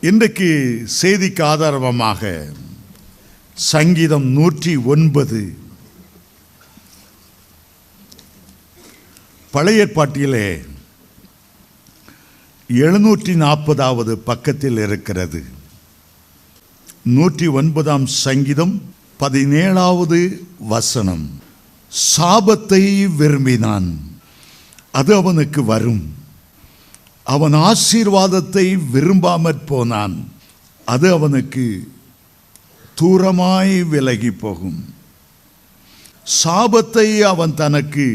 இன்றைக்கு செய்திக்கு ஆதாரமாக சங்கீதம் 109 பழைய ஏற்பாட்டிலே 740வது பக்கத்தில் இருக்கிறது. 109ஆம் சங்கீதம் 17வது வசனம். சாபத்தை விரும்பினான், அது அவனுக்கு வரும். அவன் ஆசீர்வாதத்தை விரும்பாமற் போனான், அது அவனுக்கு தூரமாய் விலகி போகும். சாபத்தை அவன் தனக்கு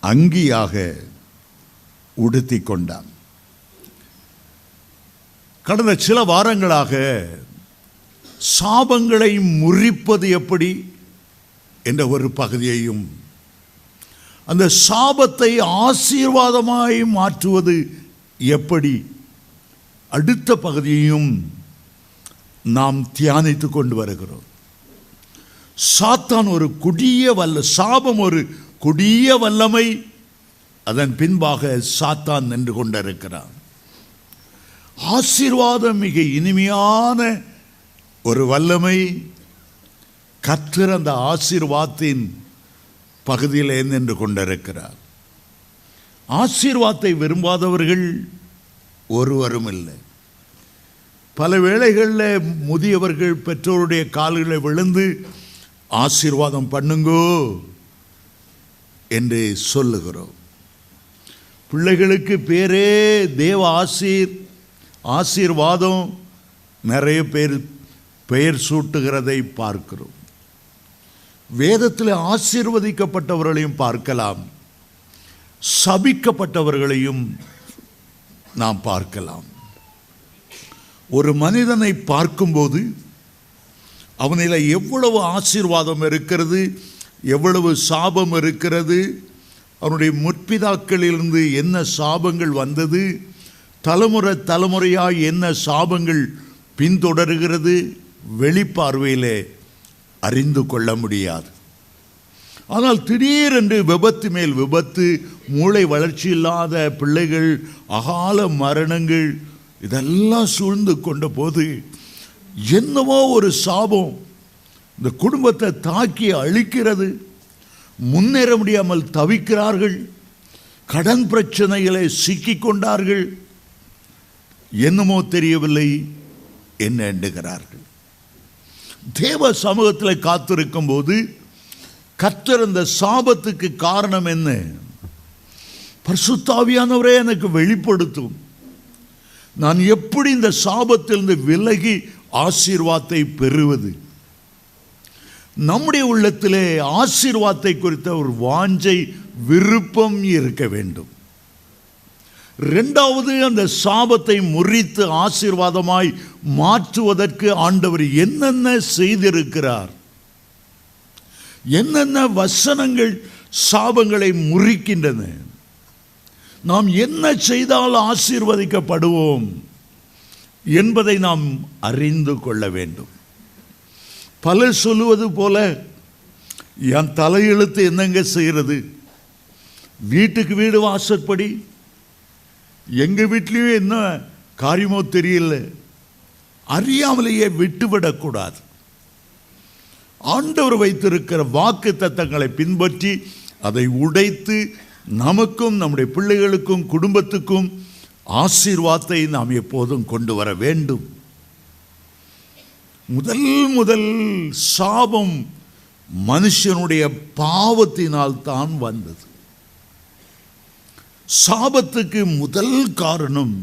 அங்கியாக உடுத்தி கொண்டான். கடந்த சில வாரங்களாக சாபங்களை முறிப்பது எப்படி என்ற ஒரு பகுதியையும், அந்த சாபத்தை ஆசீர்வாதமாய் மாற்றுவது எப்படி அடுத்த பகுதியையும் நாம் தியானித்து கொண்டு வருகிறோம். சாத்தான் ஒரு கொடிய சாபம் ஒரு கொடிய வல்லமை, அதன் பின்பாக சாத்தான் நின்று கொண்டிருக்கிறான். ஆசீர்வாதம் மிக இனிமையான ஒரு வல்லமை. கர்த்தர் அந்த ஆசீர்வாதத்தின் பகுதியிலே நின்று கொண்டிருக்கிறார். ஆசீர்வாதத்தை விரும்பாதவர்கள் ஒருவரும் இல்லை. பல வேளைகளில் முதியவர்கள் பெற்றோருடைய கால்களை விழுந்து ஆசீர்வாதம் பண்ணுங்கோ என்று சொல்லுகிறோம். பிள்ளைகளுக்கு பேரே தேவ ஆசீர்வாதம் நிறைய பேர் பெயர் சூட்டுகிறதை பார்க்கிறோம். வேதத்தில் ஆசீர்வதிக்கப்பட்டவர்களையும் பார்க்கலாம், சபிக்கப்பட்டவர்களையும் நாம் பார்க்கலாம். ஒரு மனிதனை பார்க்கும்போது அவனில் எவ்வளவு ஆசீர்வாதம் இருக்கிறது, எவ்வளவு சாபம் இருக்கிறது, அவனுடைய முற்பிதாக்களிலிருந்து என்ன சாபங்கள் வந்தது, தலைமுறையாய் என்ன சாபங்கள் பின்தொடர்கிறது, வெளிப்பார்வையிலே அறிந்து கொள்ள முடியாது. ஆனால் திடீரென்று விபத்து மேல் விபத்து, மூளை வளர்ச்சி இல்லாத பிள்ளைகள், அகால மரணங்கள் இதெல்லாம் சூழ்ந்து கொண்ட போது என்னவோ ஒரு சாபம் இந்த குடும்பத்தை தாக்கி அழிக்கிறது. முன்னேற முடியாமல் தவிக்கிறார்கள், கடன் பிரச்சனைகளை சிக்கிக் கொண்டார்கள், என்னமோ தெரியவில்லை என்ன எண்ணுகிறார்கள். தேவ சமூகத்தில் காத்திருக்கும் போது கர்த்தர் அந்த சாபத்துக்கு காரணம் என்ன, பரிசுத்த ஆவியானவரே எனக்கு வெளிப்படுத்தும், நான் எப்படி இந்த சாபத்திலிருந்து விலகி ஆசீர்வாதத்தை பெறுவது. நம்முடைய உள்ளத்திலே ஆசீர்வாதத்தை குறித்த ஒரு வாஞ்சை, விருப்பம் இருக்க வேண்டும். இரண்டாவது, அந்த சாபத்தை முறித்து ஆசீர்வாதமாய் மாற்றுவதற்கு ஆண்டவர் என்னென்ன செய்திருக்கிறார், என்னென்ன வசனங்கள் சாபங்களை முறிக்கின்றன, நாம் என்ன செய்தால் ஆசீர்வதிக்கப்படுவோம் என்பதை நாம் அறிந்து கொள்ள வேண்டும். பலர் சொல்லுவது போல, என் தலையெழுத்து என்னங்க செய்கிறது, வீட்டுக்கு வீடு வாசற்படி, எங்கள் வீட்லேயும் என்ன காரியமோ தெரியல, அறியாமலேயே விட்டுவிடக்கூடாது. ஆண்டவர் வைத்திருக்கிற வாக்கு தத்தங்களை பின்பற்றி அதை உடைத்து நமக்கும் நம்முடைய பிள்ளைகளுக்கும் குடும்பத்துக்கும் ஆசீர்வாதத்தை நாம் எப்போதும் கொண்டு வர வேண்டும். முதல் சாபம் மனுஷனுடைய பாவத்தினால் தான் வந்தது. சாபத்துக்கு முதல் காரணம்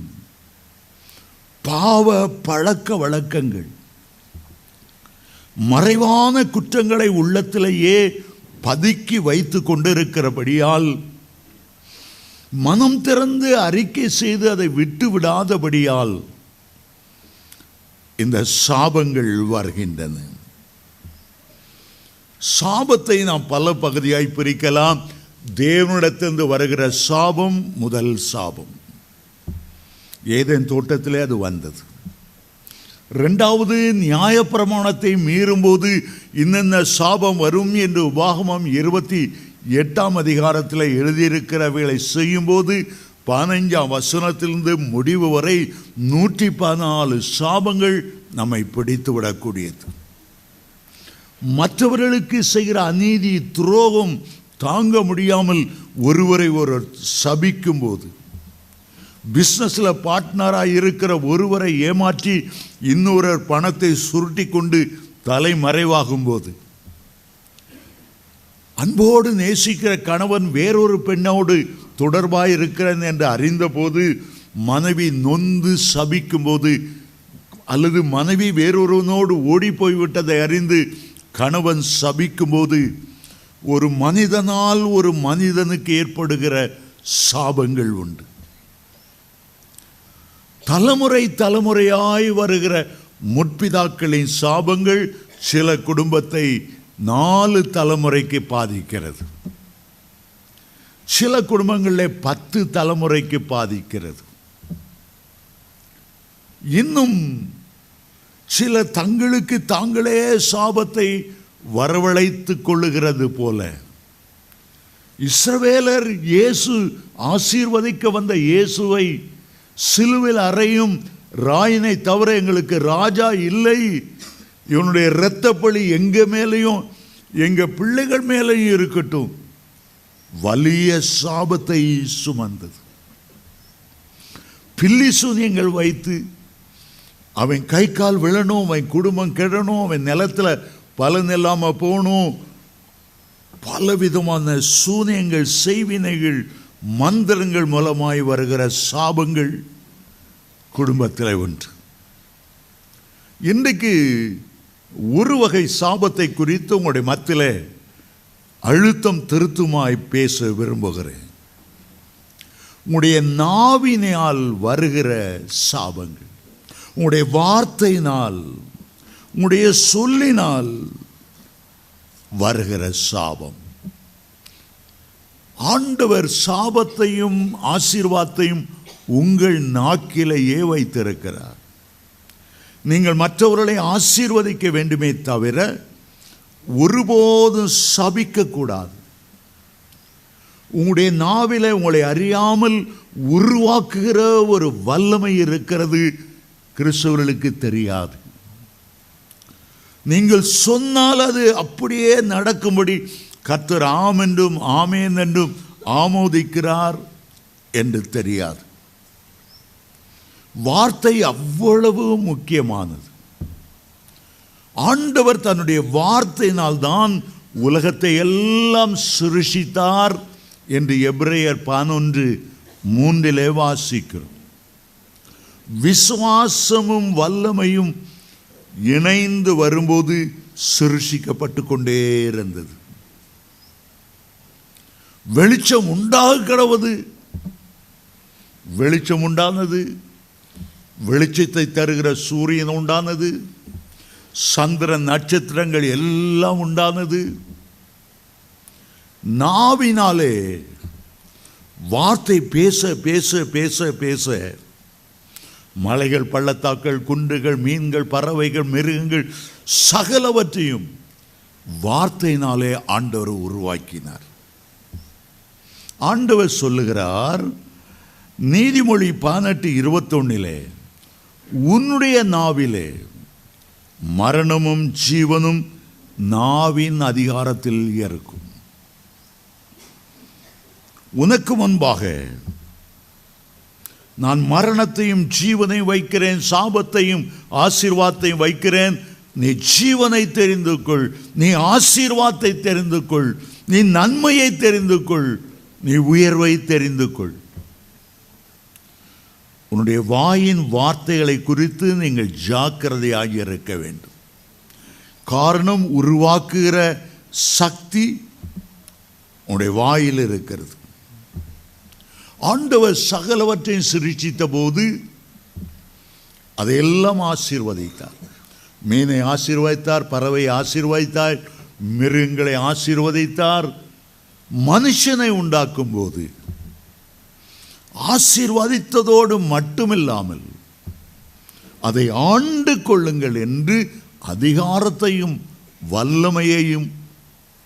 பாவ பழக்க வழக்கங்கள், மறைவான குற்றங்களை உள்ளத்திலேயே பதுக்கி வைத்து கொண்டிருக்கிறபடியால், மனம் திறந்து அறிக்கை செய்து அதை விட்டு விடாதபடியால் இந்த சாபங்கள் வருகின்றன. சாபத்தை நாம் பல பகுதியாய் பிரிக்கலாம். தேவனிடத்திலிருந்து வருகிற சாபம் முதல் சாபம், ஏதேன் தோட்டத்திலே அது வந்தது. இரண்டாவது, நியாயப்பிரமாணத்தை மீறும்போது இன்னென்ன சாபம் வரும் என்று உபாகமம் 28ஆம் அதிகாரத்தில் எழுதியிருக்கிறவைகளை செய்யும்போது 15ஆம் வசனத்திலிருந்து முடிவு வரை 114 சாபங்கள் நம்மை பிடித்து விடக்கூடியது. மற்றவர்களுக்கு செய்கிற அநீதி, துரோகம் தாங்க முடியாமல் ஒருவரை ஒருவர் சபிக்கும் போது, பிஸ்னஸில் பார்ட்னராக இருக்கிற ஒருவரை ஏமாற்றி இன்னொருவர் பணத்தை சுருட்டி கொண்டு தலைமறைவாகும் போது, அன்போடு நேசிக்கிற கணவன் வேறொரு பெண்ணோடு தொடர்பாக இருக்கிறேன் என்று அறிந்த போது மனைவி நொந்து சபிக்கும் போது, அல்லது மனைவி வேறொருவனோடு ஓடி போய்விட்டதை அறிந்து கணவன் சபிக்கும் போது, ஒரு மனிதனால் ஒரு மனிதனுக்கு ஏற்படுகிற சாபங்கள் உண்டு. தலைமுறை தலைமுறையாய் வருகிற முற்பிதாக்களின் சாபங்கள் சில குடும்பத்தை 4 தலைமுறைக்கு பாதிக்கிறது. சில குடும்பங்களில் 10 தலைமுறைக்கு பாதிக்கிறது. இன்னும் சில தங்களுக்கு தாங்களே சாபத்தை வரவழைத்துக் கொள்ளுகிறது போல, இஸ்ரவேலர் இயேசு ஆசீர்வதிக்க வந்த இயேசுவை சிலுவையில் அறையும் ராயினை தவிர எங்களுக்கு ராஜா இல்லை, இவனுடைய இரத்தப்பழி எங்க மேலையும் எங்க பிள்ளைகள் மேலையும் இருக்கட்டும், வலிய சாபத்தை சுமந்தது. பில்லி சூனியங்கள் வைத்து அவன் கை கால் விழணும், அவன் குடும்பம் கெடணும், அவன் நிலத்தில் பலன் இல்லாமல் போகணும், பலவிதமான சூனியங்கள், செய்வினைகள், மந்திரங்கள் மூலமாய் வருகிற சாபங்கள் குடும்பத்தில் ஒன்று. இன்றைக்கு ஒரு வகை சாபத்தை குறித்து உங்களுடைய மத்தியில் அழுத்தம் திருத்தமாய் பேச விரும்புகிறேன். உங்களுடைய நாவினால் வருகிற சாபங்கள், உங்களுடைய வார்த்தையினால், உங்களுடைய சொல்லினால் வருகிற சாபம். ஆண்டவர் சாபத்தையும் ஆசீர்வாதத்தையும் உங்கள் நாக்கிலேயே வைத்திருக்கிறார். நீங்கள் மற்றவர்களை ஆசீர்வதிக்க வேண்டுமே தவிர ஒருபோதும் சபிக்க கூடாது. உங்களுடைய நாவில உங்களை அறியாமல் உருவாக்குகிற ஒரு வல்லமை இருக்கிறது, கிறிஸ்தவர்களுக்கு தெரியாது. நீங்கள் சொன்னால் அது அப்படியே நடக்கும்படி கர்த்தர் ஆம் என்றும் ஆமேன் என்றும் ஆமோதிக்கிறார் என்று தெரியாது. வார்த்தை அவ்வளவு முக்கியமானது. ஆண்டவர் தன்னுடைய வார்த்தையினால் தான் உலகத்தை எல்லாம் சிருஷித்தார் என்று எபிரேயர் 11:3 வாசிக்கிறோம். விசுவாசமும் வல்லமையும் இணைந்து வரும்போது சிருஷிக்கப்பட்டு கொண்டே இருந்தது. வெளிச்சம் உண்டாக கடவுது, வெளிச்சம் உண்டானது. வெளிச்சத்தை தருகிற சூரியன் உண்டானது, சந்திரன், நட்சத்திரங்கள் எல்லாம் உண்டானது. நாவினாலே வார்த்தை பேச பேச பேச பேச மலைகள், பள்ளத்தாக்கள், குன்றுகள், மீன்கள், பறவைகள், மிருகங்கள் சகலவற்றையும் வார்த்தையினாலே ஆண்டவர் உருவாக்கினார். ஆண்டவர் சொல்லுகிறார் நீதிமொழி 18:21, உன்னுடைய நாவிலே மரணமும் ஜீவனும் நாவின் அதிகாரத்தில் இருக்கும். உனக்கு முன்பாக நான் மரணத்தையும் ஜீவனையும் வைக்கிறேன், சாபத்தையும் ஆசீர்வாதத்தையும் வைக்கிறேன். நீ ஜீவனை தெரிந்து கொள், நீ ஆசீர்வாதத்தை தெரிந்து கொள், நீ நன்மையை தெரிந்து கொள், நீ உயர்வை தெரிந்து கொள். உன்னுடைய வாயின் வார்த்தைகளை குறித்து நீங்கள் ஜாக்கிரதையாக இருக்க வேண்டும். காரணம், உருவாக்குகிற சக்தி உன்னுடைய வாயில் இருக்கிறது. ஆண்டவர் சகலவற்றையும் சிருஷ்டித்த போது அதையெல்லாம் ஆசீர்வதித்தார். மீனை ஆசீர்வதித்தார், பறவை ஆசீர்வதித்தார், மிருகங்களை ஆசீர்வதித்தார். மனுஷனை உண்டாக்கும் போது ஆசீர்வதித்ததோடு மட்டுமில்லாமல் அதை ஆண்டு கொள்ளுங்கள் என்று அதிகாரத்தையும் வல்லமையையும்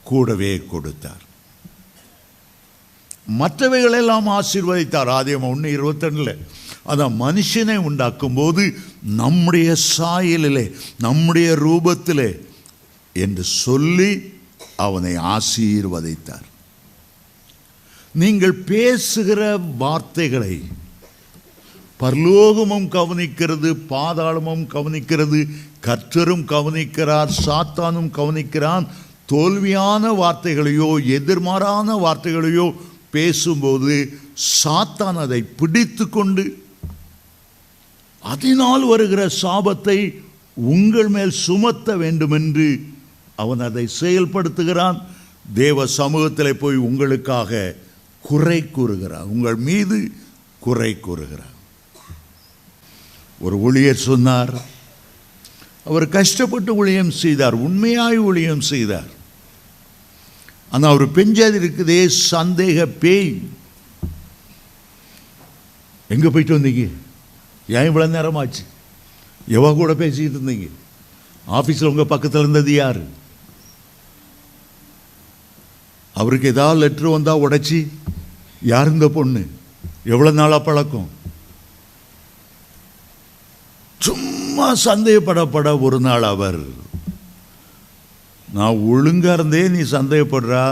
கூடவே கொடுத்தார். மற்றவைகளெல்லாம் ஆசீர்வதித்தார். ஆதியாகமம் 1:22. அதான் மனுஷனை உண்டாக்கும் போது நம்முடைய சாயலிலே, நம்முடைய ரூபத்திலே என்று சொல்லி அவனை ஆசீர்வதித்தார். நீங்கள் பேசுகிற வார்த்தைகளை பரலோகமும் கவனிக்கிறது, பாதாளமும் கவனிக்கிறது, கர்த்தரும் கவனிக்கிறார், சாத்தானும் கவனிக்கிறான். தோல்வியான வார்த்தைகளையோ எதிர்மாறான வார்த்தைகளையோ பேசும்போது சாத்தான் அதை பிடித்து கொண்டு அதனால் வருகிற சாபத்தை உங்கள் மேல் சுமத்த வேண்டுமென்று அவன் அதை செயல்படுத்துகிறான். தேவ சமூகத்தில் போய் உங்களுக்காக குறை கூறுகிறான், உங்கள் மீது குறை கூறுகிறான். ஒரு ஊழியர் சொன்னார், அவர் கஷ்டப்பட்டு ஊழியம் செய்தார், உண்மையாய் ஊழியம் செய்தார். ஆனால் அவர் பெஞ்சாது இருக்குதே சந்தேக பேய். எங்கே போயிட்டு வந்தீங்க? ஏன் இவ்வளோ நேரமாச்சு? எவ கூட பேசிக்கிட்டு இருந்தீங்க? ஆஃபீஸில் உங்கள் பக்கத்தில் இருந்தது யார்? அவருக்கு ஏதாவது லெட்ரு வந்தால் உடைச்சி, யார் இந்த பொண்ணு, எவ்வளோ நாளாக பழக்கம்? சும்மா சந்தேகப்படப்பட ஒரு நாள் அவர், நான் ஒழுங்காக இருந்தே நீ சந்தேகப்படுறா,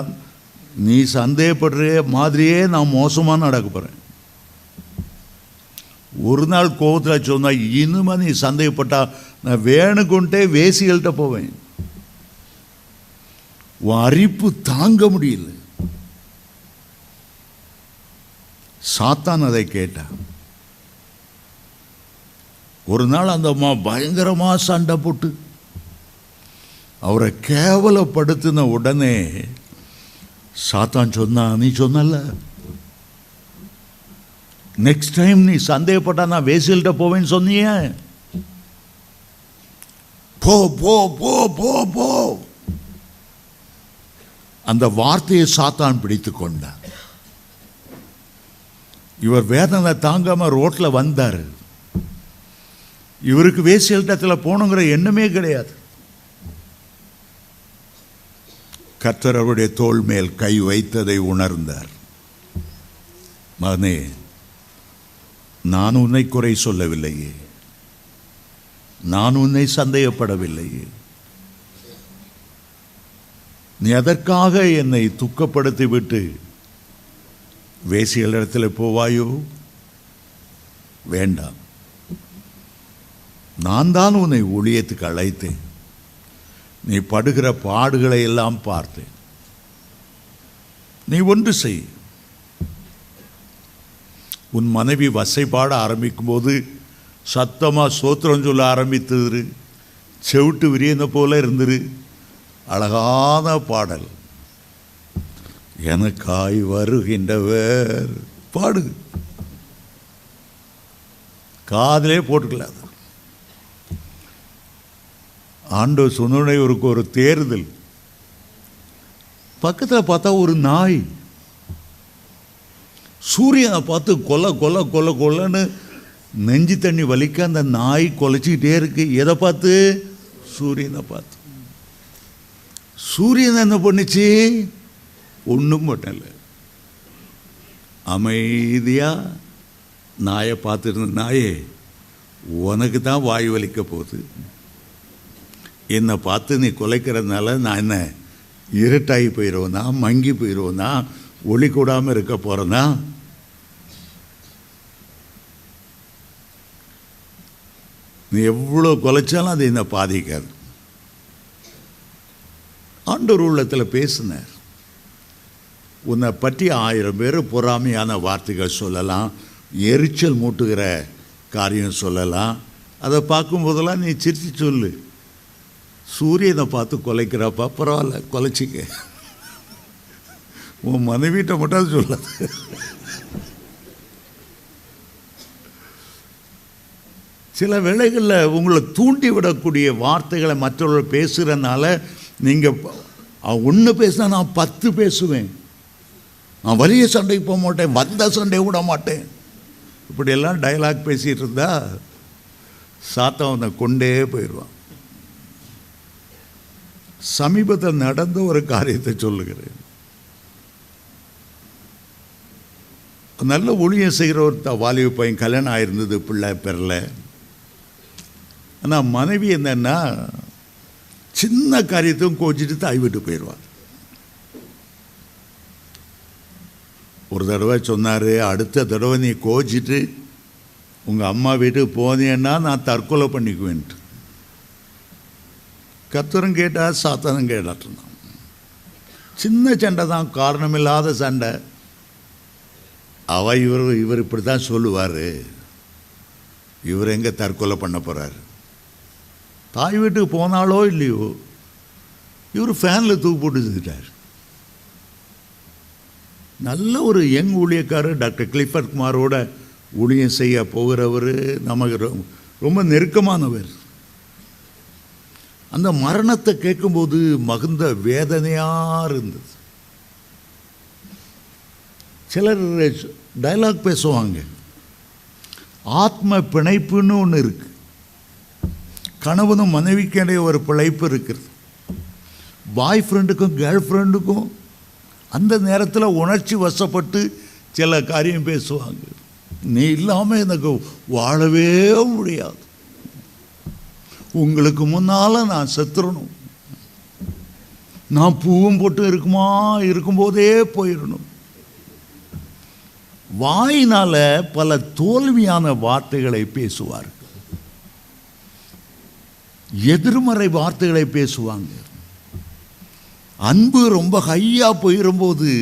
நீ சந்தேகப்படுற மாதிரியே நான் மோசமாக நடக்க போகிறேன். ஒரு நாள் கோபத்தில் சொன்னால், இனிமே நீ சந்தேகப்பட்டா நான் வேணுக்கொண்டே வேசிகள்கிட்ட போவேன். உன் அரிப்பு தாங்க முடியல. சாத்தான் அதை கேட்டான். ஒரு நாள் அந்த அம்மா பயங்கரமாக சண்டை போட்டு அவரை கேவலப்படுத்தின உடனே சாத்தான் சொன்னான், நீ சொன்னல நெக்ஸ்ட் டைம் நீ சந்தேகப்பட்டா நான் வேசிகள்கிட்ட போவேன்னு சொன்னிய, போ போ போ போ போ. அந்த வார்த்தையை சாத்தான் பிடித்து கொண்டார். இவர் வேதனை தாங்காம ரோட்ல வந்தார். இவருக்கு வேசியல்டத்தில் போகணுங்கிற எண்ணமே கிடையாது. கர்த்தர் அவருடைய தோள் மேல் கை வைத்ததை உணர்ந்தார். மகனே, நான் உன்னை குறை சொல்லவில்லையே, நான் உன்னை சந்தேகப்படவில்லையே, நீ அதற்காக என்னை துக்கப்படுத்தி விட்டு வேசிகளிடத்தில் போவாயோ? வேண்டாம். நான் தான் உன்னை ஊழியத்துக்கு அழைத்தேன். நீ படுகிற பாடுகளை எல்லாம் பார்த்தேன். நீ ஒன்று செய். உன் மனைவி வசைப்பாட ஆரம்பிக்கும் போது சத்தமாக சோத்திரம் சொல்ல ஆரம்பித்தது, செவிட்டு விரியன போல இருந்துரு. அழகான பாடல், எனக்காய் வருகின்றவர் பாடு. காதிலே போட்டுக்கலாது. ஆண்டவர் சொன்ன ஒரு தேர்தல். பக்கத்தில் பார்த்தா ஒரு நாய் சூரியனை பார்த்து கொல்ல கொல்ல கொல்ல கொல்லன்னு நெஞ்சு தண்ணி வலிக்க அந்த நாய் கொலைச்சிக்கிட்டே இருக்கு. எதை பார்த்து? சூரியனை பார்த்து. சூரியன் என்ன பண்ணுச்சு? ஒன்றும் பண்ணல. அமைதியா நாயை பார்த்துருந்த, நாயே உனக்கு தான் வாய் வலிக்க போகுது, என்னை பார்த்து நீ குலைக்கிறதுனால நான் என்ன இருட்டாகி போயிடுவேனா, மங்கி போயிடுவேனா, ஒளி கூடாமல் இருக்க போகிறேன்னா? நீ எவ்வளோ குலைச்சாலும் அது என்னை பாதிக்காது. ஆண்டவர் உள்ளத்தில் பேசினார். உன்னை பற்றி 1000 பேர் பொறாமையான வார்த்தைகள் சொல்லலாம், எரிச்சல் மூட்டுகிற காரியம் சொல்லலாம். அதை பார்க்கும்போதெல்லாம் நீ சிரிச்சு சொல்லு, சூரியனை பார்த்து கொலைக்கிறப்பா, பரவாயில்ல கொலைச்சிக்க, உன் மனைவிட்ட மட்டும் சொல்லாது. சில வேளைகளில் உங்களை தூண்டி விடக்கூடிய வார்த்தைகளை மற்றவர்கள் பேசுகிறதுனால நீங்கள் ஒன்று பேசினா நான் 10 பேசுவேன், நான் வலிய சண்டைக்கு போக மாட்டேன், வந்த சண்டை விட மாட்டேன், இப்படியெல்லாம் டைலாக் பேசிகிட்டு இருந்தா சாத்தவனை கொண்டே போயிடுவான். சமீபத்தில் நடந்த ஒரு காரியத்தை சொல்லுகிறேன். நல்ல ஊழியம் செய்கிற ஒரு வாலிப பையன், கல்யாணம் ஆயிருந்தது, பிள்ளை பெறல. ஆனால் மனைவி என்னன்னா சின்ன காரியத்தையும் கோச்சிட்டு தாய் விட்டு போயிடுவார். ஒரு தடவை சொன்னார், அடுத்த தடவை நீ கோச்சிட்டு உங்கள் அம்மா வீட்டுக்கு போனேன்னா நான் தற்கொலை பண்ணிக்குவேன்ட்டு. கர்த்தரும் கேட்டா, சாத்தானும் கேட்டான். சின்ன சண்டை தான், காரணமில்லாத சண்டை. இவர் இப்படி தான் சொல்லுவார், இவர் எங்கே தற்கொலை பண்ண போகிறார். தாய் வீட்டுக்கு போனாலோ இல்லையோ இவர் ஃபேனில் தூக்கு போட்டு செஞ்சுட்டார். நல்ல ஒரு யங் ஊழியக்காரர், டாக்டர் கிளிஃபர்ட் குமாரோட ஊழியம் செய்ய போகிறவர், நமக்கு ரொம்ப நெருக்கமானவர். அந்த மரணத்தை கேட்கும்போது மகுந்த வேதனையாக இருந்தது. சிலர் டைலாக் பேசுவாங்க, ஆத்ம பிணைப்புன்னு ஒன்று இருக்கு. கணவனும் மனைவிக்கிடையே ஒரு பிழைப்பு இருக்கிறது. பாய் ஃப்ரெண்டுக்கும் கேர்ள் ஃப்ரெண்டுக்கும் அந்த நேரத்தில் உணர்ச்சி வசப்பட்டு சில காரியம் பேசுவாங்க. நீ இல்லாமல் எனக்கு வாழவே முடியாது, உங்களுக்கு முன்னால் நான் செத்துறணும், நான் பூவும் போட்டு இருக்கும்போதே போயிடணும். வாயினால் பல தோல்வியான வார்த்தைகளை பேசுவார்கள், எதிர்மறை வார்த்தைகளை பேசுவாங்க. அன்பு ரொம்ப ஹையா போயிரும்போது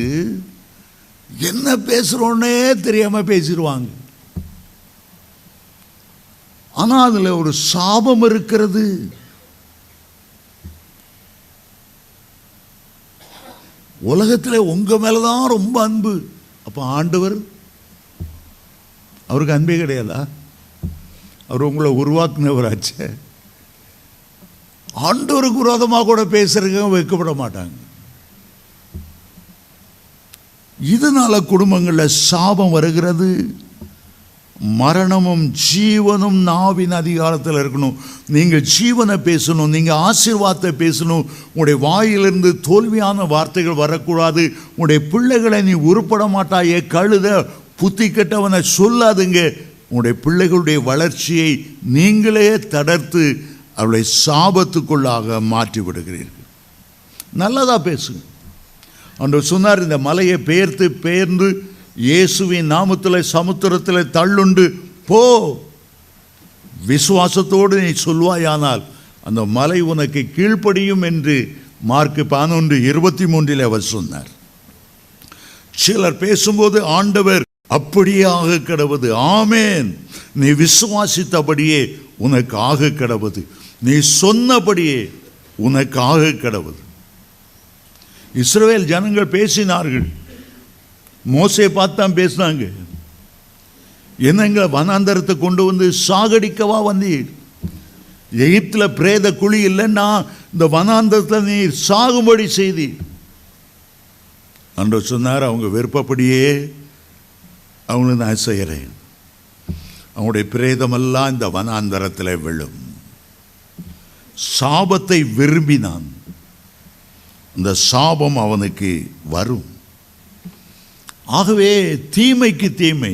என்ன பேசுகிறோன்னே தெரியாமல் பேசிடுவாங்க. ஆனால் அதில் ஒரு சாபம் இருக்கிறது. உலகத்தில் உங்கள் மேலே தான் ரொம்ப அன்பு. அப்போ ஆண்டவர், அவருக்கு அன்பே கிடையாதா? அவர் உங்களை உருவாக்குனவராச்சே. ஆண்டவருக்கு விரோதமாக கூட பேசுறதுக்கு வைக்கப்பட மாட்டாங்க. இதனால குடும்பங்களில் சாபம் வருகிறது. மரணமும் ஜீவனும் நாவின் அதிகாரத்தில் இருக்கணும். நீங்கள் ஜீவனை பேசணும், நீங்கள் ஆசீர்வாதத்தை பேசணும். உங்களுடைய வாயிலிருந்து தோல்வியான வார்த்தைகள் வரக்கூடாது. உங்களுடைய பிள்ளைகளை நீ உருப்பட மாட்டாயே, கழுத புத்தி கெட்டவனை சொல்லாதுங்க. உங்களுடைய பிள்ளைகளுடைய வளர்ச்சியை நீங்களே தடுத்து அவளை சாபத்துக்குள்ளாக மாற்றி விடுகிறீர்கள். நல்லதா பேசுங்க. ஆண்டவர் சொன்னார், இந்த மலையை பெயர்ந்து இயேசுவின் நாமத்தில் சமுத்திரத்தில் தள்ளுண்டு போ. விசுவாசத்தோடு நீ சொல்வாயானால் அந்த மலை உனக்கு கீழ்ப்படியும் என்று மார்க் 11:23 அவர் சொன்னார். சிலர் பேசும்போது ஆண்டவர் அப்படியே ஆக கடவுது, ஆமேன், நீ விசுவாசித்தபடியே உனக்கு ஆக கடவுது, நீ சொன்னபடியே உனக்கு ஆக கடவுது. இஸ்ரவேல் ஜனங்கள் பேசினார்கள், மோசே பார்த்தான் பேசினாங்க. என்னங்க வனாந்தரத்தை கொண்டு வந்து சாகடிக்கவா வந்தீர்? எகிப்தில் பிரேத குழி இல்லைன்னா இந்த வனாந்தரத்தில் நீ சாகும்படி செய்தீர். ஆண்டவர் சொன்னார், அவங்க விருப்பப்படியே அவங்களை நான் செய்கிறேன். அவனுடைய பிரேதமெல்லாம் இந்த வனாந்தரத்தில் விழும். சாபத்தை விரும்பினான், இந்த சாபம் அவனுக்கு வரும். ஆகவே தீமைக்கு தீமை,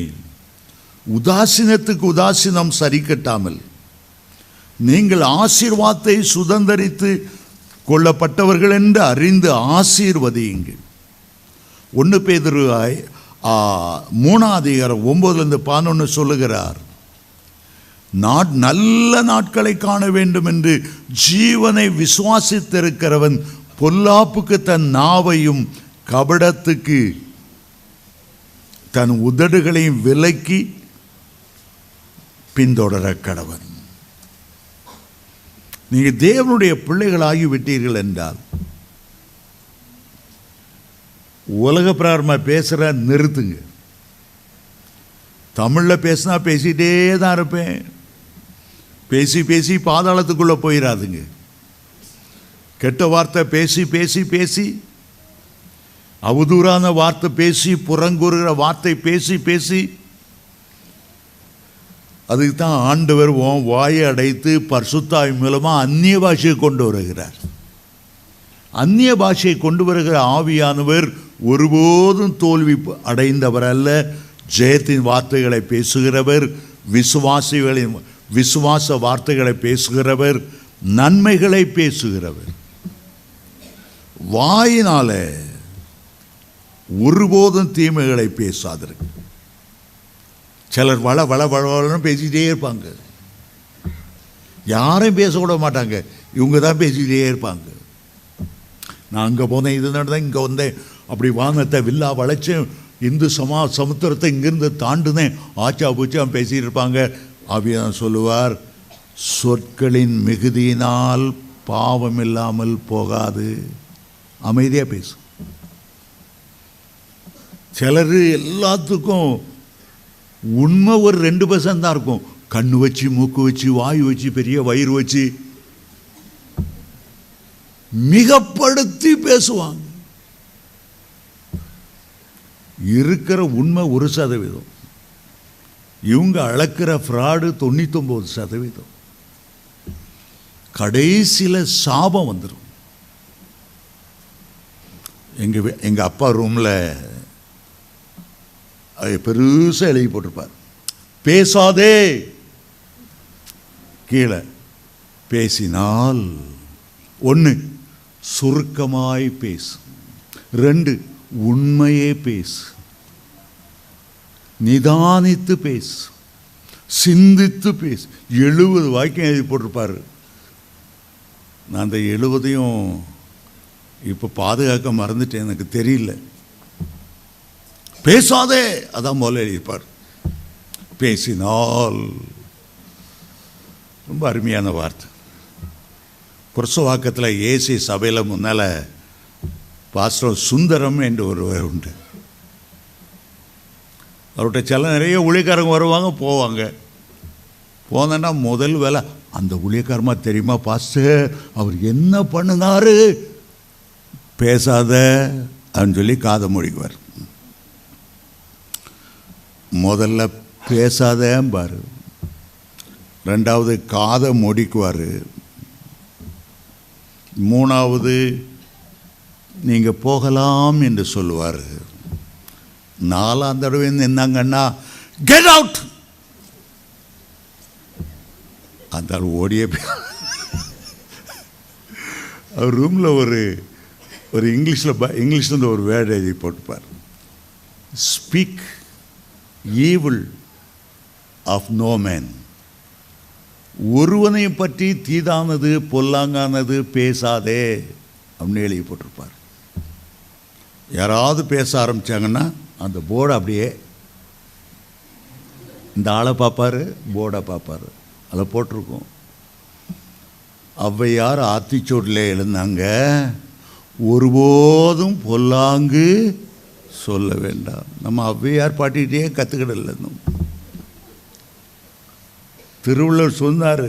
உதாசீனத்துக்கு உதாசீனம் சரி கட்டாமல் நீங்கள் ஆசீர்வாதத்தை சுதந்தரித்து கொள்ளப்பட்டவர்கள் என்று அறிந்து ஆசீர்வதியுங்கள். 1 பேதுரு 3:9-11 சொல்லுகிறார், நல்ல நாட்களை காண வேண்டும் என்று ஜீவனை விசுவாசித்திருக்கிறவன் பொல்லாப்புக்கு தன் நாவையும் கபடத்துக்கு தன் உதடுகளையும் விலக்கி பின்தொடர கடவன். நீங்கள் தேவனுடைய பிள்ளைகளாகி விட்டீர்கள் என்றால் உலக பிரகாரமாக பேசுகிற நிறுத்துங்க. தமிழில் பேசினா பேசிகிட்டே தான் இருப்பேன். பேசி பேசி பாதாளத்துக்குள்ளே போயிடாதுங்க. கெட்ட வார்த்தை பேசி பேசி பேசி, அவதூறான வார்த்தை பேசி, புறங்கூறுகிற வார்த்தை பேசி பேசி, அதுக்கு தான் ஆண்டவர் வாயை அடைத்து பரிசுத்தாவி மூலமாக அந்நிய பாஷையை கொண்டு வருகிறார். அந்நிய பாஷையை கொண்டு வருகிற ஆவியானவர் ஒருபோதும் தோல்வி அடைந்தவர் அல்ல, ஜெயத்தின் வார்த்தைகளை பேசுகிறவர், விசுவாச வார்த்தைகளை பேசுகிறவர், நன்மைகளை பேசுகிறவர். வாயினால ஒருபோதும் தீமைகளை பேசாதிருக்கு. சிலர் வள வள வளன்னு பேசிக்கிட்டே இருப்பாங்க, யாரையும் பேச விட மாட்டாங்க, இவங்க தான் பேசிக்கிட்டே இருப்பாங்க. நான் அங்கே போனேன், இது நடந்தேன், இங்கே வந்தேன், அப்படி வானத்தை வில்லா வளைச்சேன், இந்து சமுத்திரத்தை இங்கிருந்து தாண்டுனேன், ஆச்சா பூச்சா பேசிட்டு இருப்பாங்க. ஆவியானவர் சொல்லுவார், சொற்களின் மிகுதியினால் பாவம் இல்லாமல் போகாது, அமைதியாக பேசு. சிலர் எல்லாத்துக்கும் உண்மை ஒரு 2% தான் இருக்கும். கண்ணு வச்சு, மூக்கு வச்சு, வாயு வச்சு, பெரிய வயிறு வச்சு மிகப்படுத்தி பேசுவாங்க. இருக்கிற உண்மை 1%. இவங்க அளக்கிற ஃப்ராடு 99%. கடைசியில் சாபம் வந்துடும். எங்கள் அப்பா ரூமில் பெருசாக எழுதி போட்டிருப்பார், பேசாதே. கீழே பேசினால் 1 சுருக்கமாய் பேசு, 2 உண்மையே பேசு, நிதானித்து பேசு, சிந்தித்து பேசு. 70 வாக்கியம் எழுதி போட்டிருப்பார். நான் அந்த 70ஐயும் இப்போ பாதுகாக்க மறந்துட்டேன், எனக்கு தெரியல. பேசாதே அதான் முதல்ல எழுதியிருப்பார். பேசினால் ரொம்ப அருமையான வார்த்தை. புரசவாக்கத்தில் ஏசி சபையில் முன்னால் பாஸ்டர் சுந்தரம் என்று ஒருவர் உண்டு. அவர்கிட்ட சில நிறைய ஊழியக்காரங்க வருவாங்க போவாங்க. போனேன்னா முதல் வேலை, அந்த ஊழியக்காரமா தெரியுமா பாஸ்டர், அவர் என்ன பண்ணினாரு, பேசாத அப்படின்னு சொல்லி காதை மொழிக்குவார். முதல்ல பேசாதேம்பார், 2வது காதை முடிக்குவார், 3வது நீங்கள் போகலாம் என்று சொல்லுவார், 4ஆம் தடவை என்னங்கன்னா கெட் அவுட். அந்த ஓடிய அவர் ரூமில் ஒரு இங்கிலீஷில் ஒரு வேர்டு எழுதி போட்டுப்பார், speak evil of no man. ஒருவனை பற்றி தீதானது பொல்லாங்கானது பேசாதே அப்படின்னு எழுதி போட்டிருப்பார். யாராவது பேச ஆரம்பித்தாங்கன்னா அந்த போர்டை அப்படியே இந்த ஆளை பார்ப்பார், போர்டை பார்ப்பார், அதில் போட்டிருக்கோம். ஔவையார் ஆத்திச்சூடில் எழுந்தாங்க, ஒருபோதும் பொல்லாங்கு சொல்ல வேண்டாம். நம்ம ஔவையார் பாட்டிகிட்டே கற்றுக்கிடல. திருவள்ளுவர் சொன்னார்,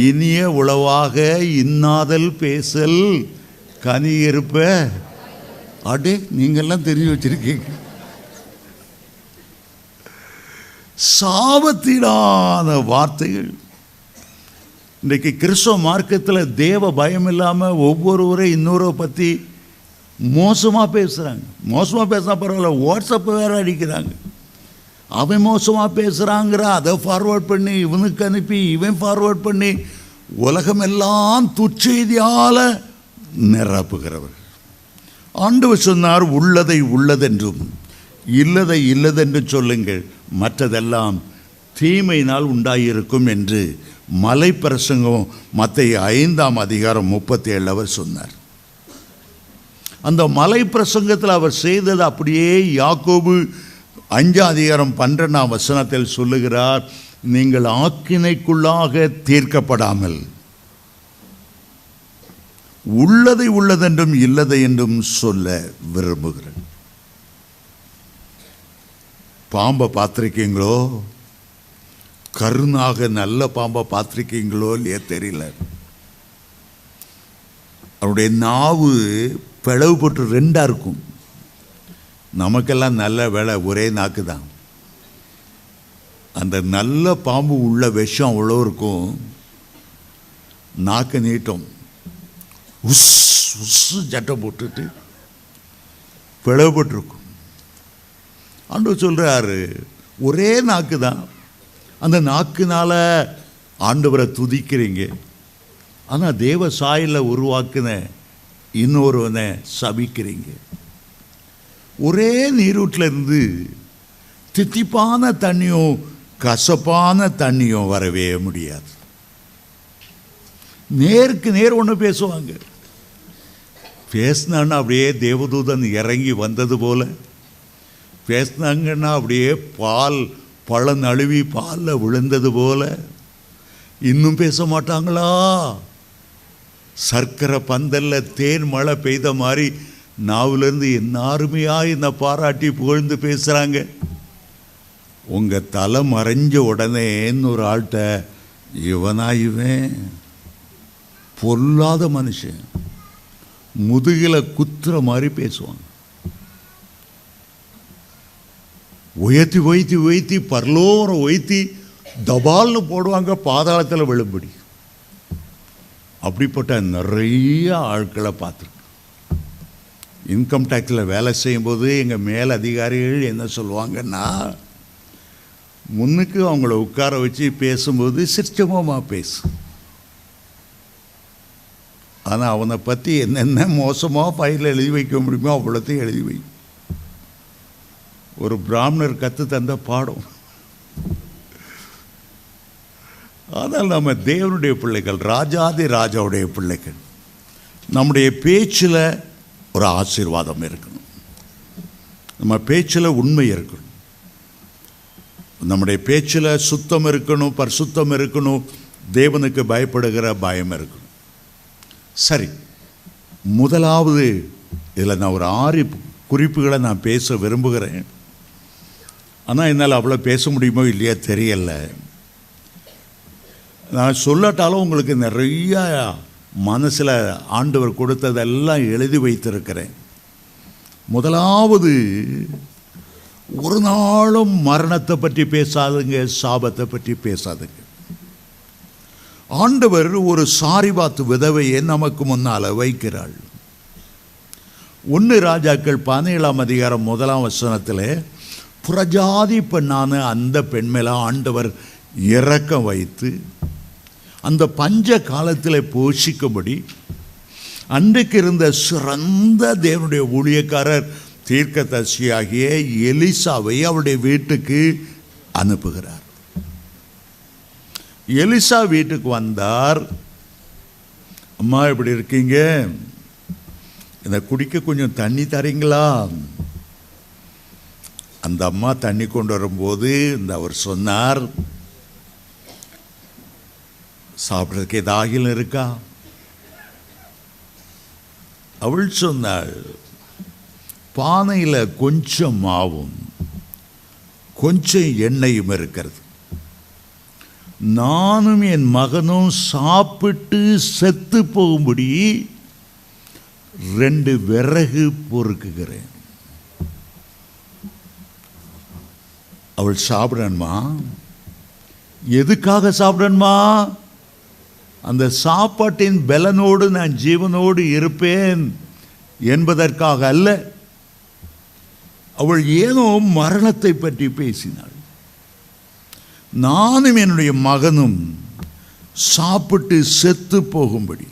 இனிய உளவாக இன்னாதல் பேசல் கனி இருப்ப. அடே, நீங்கள்லாம் தெரிஞ்சு வச்சிருக்கீங்க. சாபத்தினான வார்த்தைகள். இன்றைக்கு கிறிஸ்தவ மார்க்கத்தில் தேவ பயம் இல்லாமல் ஒவ்வொருவரை இன்னொரு பற்றி மோசமாக பேசுகிறாங்க. மோசமாக பேசினா பரவாயில்ல, வாட்ஸ்அப்பை வேறு அடிக்கிறாங்க. அவன் மோசமாக பேசுகிறாங்கிற அதை ஃபார்வேர்ட் பண்ணி இவனுக்கு அனுப்பி இவன் ஃபார்வேர்ட் பண்ணி உலகமெல்லாம் துச்செய்தியால் நிரப்புகிறவர். ஆண்டவர் சொன்னார், உள்ளதை உள்ளதென்றும் இல்லதை இல்லதென்று சொல்லுங்கள், மற்றதெல்லாம் தீமையினால் உண்டாயிருக்கும் என்று மலை பிரசங்கம் மத்தேயு 5ஆம் அதிகாரம் 37 அவர் சொன்னார். அந்த மலை பிரசங்கத்தில் அவர் செய்தது அப்படியே யாக்கோபு 5ஆம் அதிகாரம் 12ஆம் வசனத்தில் சொல்லுகிறார், நீங்கள் ஆக்கினைக்குள்ளாக தீர்க்கப்படாமல் உள்ளதை உள்ளதென்றும் இல்லதை என்றும் சொல்ல விரும்புகிறேன். பாம்பை பார்த்துருக்கீங்களோ? கருணாக நல்ல பாம்பை பார்த்துருக்கீங்களோ இல்லையா தெரியல. அவருடைய நாவு பிளவுபட்டு 2ஆக இருக்கும். நமக்கெல்லாம் நல்ல வேலை ஒரே நாக்கு தான். அந்த நல்ல பாம்பு உள்ள விஷம் அவ்வளோ இருக்கும். நாக்கு நீட்டம், உஸ் உஸ் சட்டை போட்டுட்டு பிளவுபட்டுருக்கும். ஆண்டவர் சொல்றாரு, ஒரே நாக்கு தான், அந்த நாக்குனால ஆண்டவரை துதிக்கிறீங்க, ஆனால் தேவ சாயல உருவாக்குன இன்னொருவனை சபிக்கிறீங்க. ஒரே நீரூட்டில் இருந்து தித்திப்பான தண்ணியும் கசப்பான தண்ணியும் வரவே முடியாது. நேருக்கு நேர் ஒன்று பேசுவாங்க. பேசினான்னா அப்படியே தேவதூதன் இறங்கி வந்தது போல, பேசினாங்கன்னா அப்படியே பால் பழம் நழுவி பாலில் விழுந்தது போல. இன்னும் பேச மாட்டாங்களா? சர்க்கரை பந்தல்ல தேன் மழை பெய்த மாதிரி நாவிலேருந்து என்ன அருமையாக என்ன பாராட்டி புகழ்ந்து பேசுகிறாங்க. உங்கள் தலை மறைஞ்ச உடனே ஒரு ஆள்கிட்ட, இவனா இவன் பொல்லாத மனுஷன், முதுகில் குத்துற மாதிரி பேசுவாங்க. உயர்த்தி உயர்த்தி உயர்த்தி பரலோரம் உயர்த்தி தபால்னு போடுவாங்க, பாதாளத்தில் விழும்படி. அப்படிப்பட்ட நிறைய ஆட்களை பார்த்துருக்கேன். இன்கம் டேக்ஸில் வேலை செய்யும்போது எங்கள் மேல் அதிகாரிகள் என்ன சொல்லுவாங்கன்னா, முன்னுக்கு அவங்கள உட்கார வச்சு பேசும்போது சிரிச்சமாக பேசு, ஆனால் அவனை பற்றி என்னென்ன மோசமாக ஃபைலில் எழுதி வைக்க முடியுமோ அவ்வளோத்தையும் எழுதி வை. ஒரு பிராமணர் கற்று தந்த பாடம். ஆனால் நம்ம தேவனுடைய பிள்ளைகள், ராஜாதி ராஜாவுடைய பிள்ளைகள், நம்முடைய பேச்சில் ஒரு ஆசீர்வாதம் இருக்கணும், நம்ம பேச்சில் உண்மை இருக்கணும், நம்முடைய பேச்சில் சுத்தம் இருக்கணும், பரிசுத்தம் இருக்கணும், தேவனுக்கு பயப்படுகிற பயம் இருக்கணும். சரி, முதலாவது இதில் நான் ஒரு 6 குறிப்புகளை நான் பேச விரும்புகிறேன். ஆனால் என்னால் அவ்வளோ பேச முடியுமோ இல்லையா தெரியல. நான் சொல்லட்டாலும் உங்களுக்கு நிறைய மனசில் ஆண்டவர் கொடுத்ததெல்லாம் எழுதி வைத்திருக்கிறேன். முதலாவது, ஒரு நாளும் மரணத்தை பற்றி பேசாதுங்க, சாபத்தை பற்றி பேசாதுங்க. ஆண்டவர் ஒரு சாரிபாத்து விதவையை நமக்கு முன்னால் வைக்கிறாள். 1 ராஜாக்கள் 17ஆம் அதிகாரம் 1ஆம் வசனத்தில் புறஜாதி பெண்ணான அந்த பெண் மேல ஆண்டவர் இரக்கம் வைத்து அந்த பஞ்ச காலத்தில் போஷிக்கும்படி அன்றைக்கு இருந்த சிறந்த தேவனுடைய ஊழியக்காரர் தீர்க்கதரிசியாகிய எலிசாவை அவருடைய வீட்டுக்கு அனுப்புகிறார். எலிசா வீட்டுக்கு வந்தார். அம்மா எப்படி இருக்கீங்க, இந்த குடிக்க கொஞ்சம் தண்ணி தரீங்களா? அந்த அம்மா தண்ணி கொண்டு வரும்போது அவர் சொன்னார், சாப்பிட்றதுக்கு ஏதாகிலும் இருக்கா? அவள் சொன்னாள், பானையில் கொஞ்சம் மாவும் கொஞ்சம் எண்ணெயும் இருக்கிறது, நானும் என் மகனும் சாப்பிட்டு செத்து போகும்படி 2 விறகு பொறுக்குகிறேன். அவள் சாப்பிடணுமா? எதுக்காக சாப்பிடணுமா? அந்த சாப்பாட்டின் பலனோடு நான் ஜீவனோடு இருப்பேன் என்பதற்காக அல்ல. அவள் ஏனோ மரணத்தை பற்றி பேசினாள். நானும் என்னுடைய மகனும் சாப்பிட்டு செத்து போகும்படி.